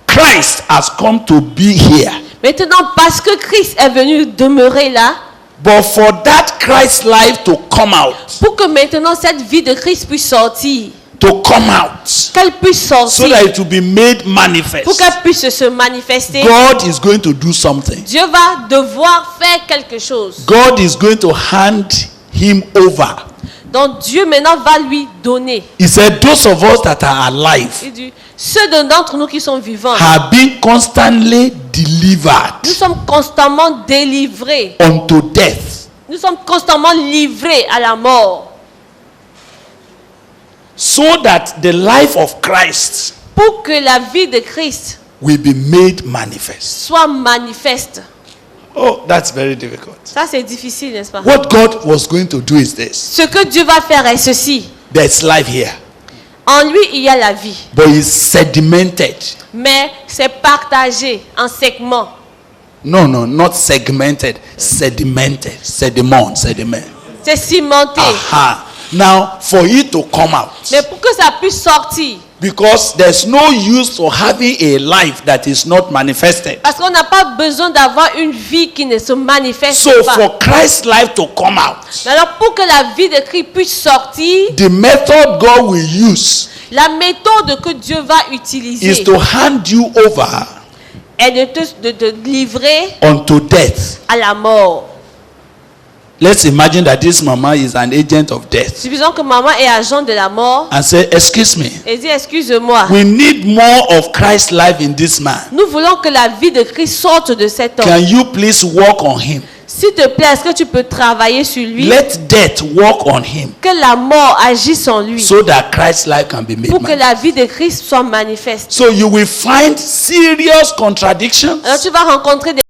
Speaker 2: Christ has come to be here,
Speaker 3: Maintenant, parce que Christ est venu demeurer là,
Speaker 2: but for that Christ life to come out,
Speaker 3: pour que maintenant cette vie de Christ puisse sortir,
Speaker 2: qu'elle
Speaker 3: puisse
Speaker 2: so
Speaker 3: sortir,
Speaker 2: that it will be made manifest,
Speaker 3: pour qu'elle puisse se manifester,
Speaker 2: God is going to do something.
Speaker 3: Dieu va devoir faire quelque chose.
Speaker 2: God is going to hand him over.
Speaker 3: Donc Dieu maintenant va lui donner.
Speaker 2: He said, those of us that are alive
Speaker 3: Il dit, ceux d'entre nous qui sont vivants,
Speaker 2: have been constantly delivered
Speaker 3: nous sommes constamment délivrés.
Speaker 2: unto death,
Speaker 3: Nous sommes constamment livrés à la mort.
Speaker 2: so that the life of Christ
Speaker 3: Pour que la vie de Christ
Speaker 2: will be made manifest.
Speaker 3: soit manifeste.
Speaker 2: Oh, that's very difficult.
Speaker 3: Ça c'est difficile, n'est-ce pas?
Speaker 2: What God was going to do is this.
Speaker 3: Ce que Dieu va faire est ceci.
Speaker 2: There's life here,
Speaker 3: En lui, il y a la vie.
Speaker 2: but it's sedimented.
Speaker 3: Mais c'est partagé en segments.
Speaker 2: No, not segmented. Sedimented. Sediment.
Speaker 3: C'est cimenté.
Speaker 2: Aha. Now, for it to come out,
Speaker 3: Mais pour que ça puisse sortir,
Speaker 2: because there's no use for having a life that is not manifested.
Speaker 3: parce qu'on n'a pas besoin d'avoir une vie qui ne se manifeste
Speaker 2: So
Speaker 3: pas.
Speaker 2: for Christ's life to come out,
Speaker 3: Mais alors pour que la vie de Christ puisse sortir,
Speaker 2: the method God will use
Speaker 3: la méthode que Dieu va utiliser
Speaker 2: is to hand you over
Speaker 3: est de te livrer
Speaker 2: unto death.
Speaker 3: à la mort.
Speaker 2: Let's imagine that this mama is an agent of death
Speaker 3: Supposons que maman est agent de la mort
Speaker 2: and say, excuse me,
Speaker 3: et dit excuse-moi.
Speaker 2: we need more of Christ's life in this man.
Speaker 3: Nous voulons que la vie de Christ sorte de cet homme.
Speaker 2: Can you please work on him?
Speaker 3: S'il te plaît, est-ce que tu peux travailler sur lui?
Speaker 2: Let death work on him
Speaker 3: Que la mort agisse en lui.
Speaker 2: so that Christ's life can be made
Speaker 3: Pour que
Speaker 2: manifest.
Speaker 3: la vie de Christ soit manifeste.
Speaker 2: So you will find serious contradictions
Speaker 3: Alors tu vas rencontrer des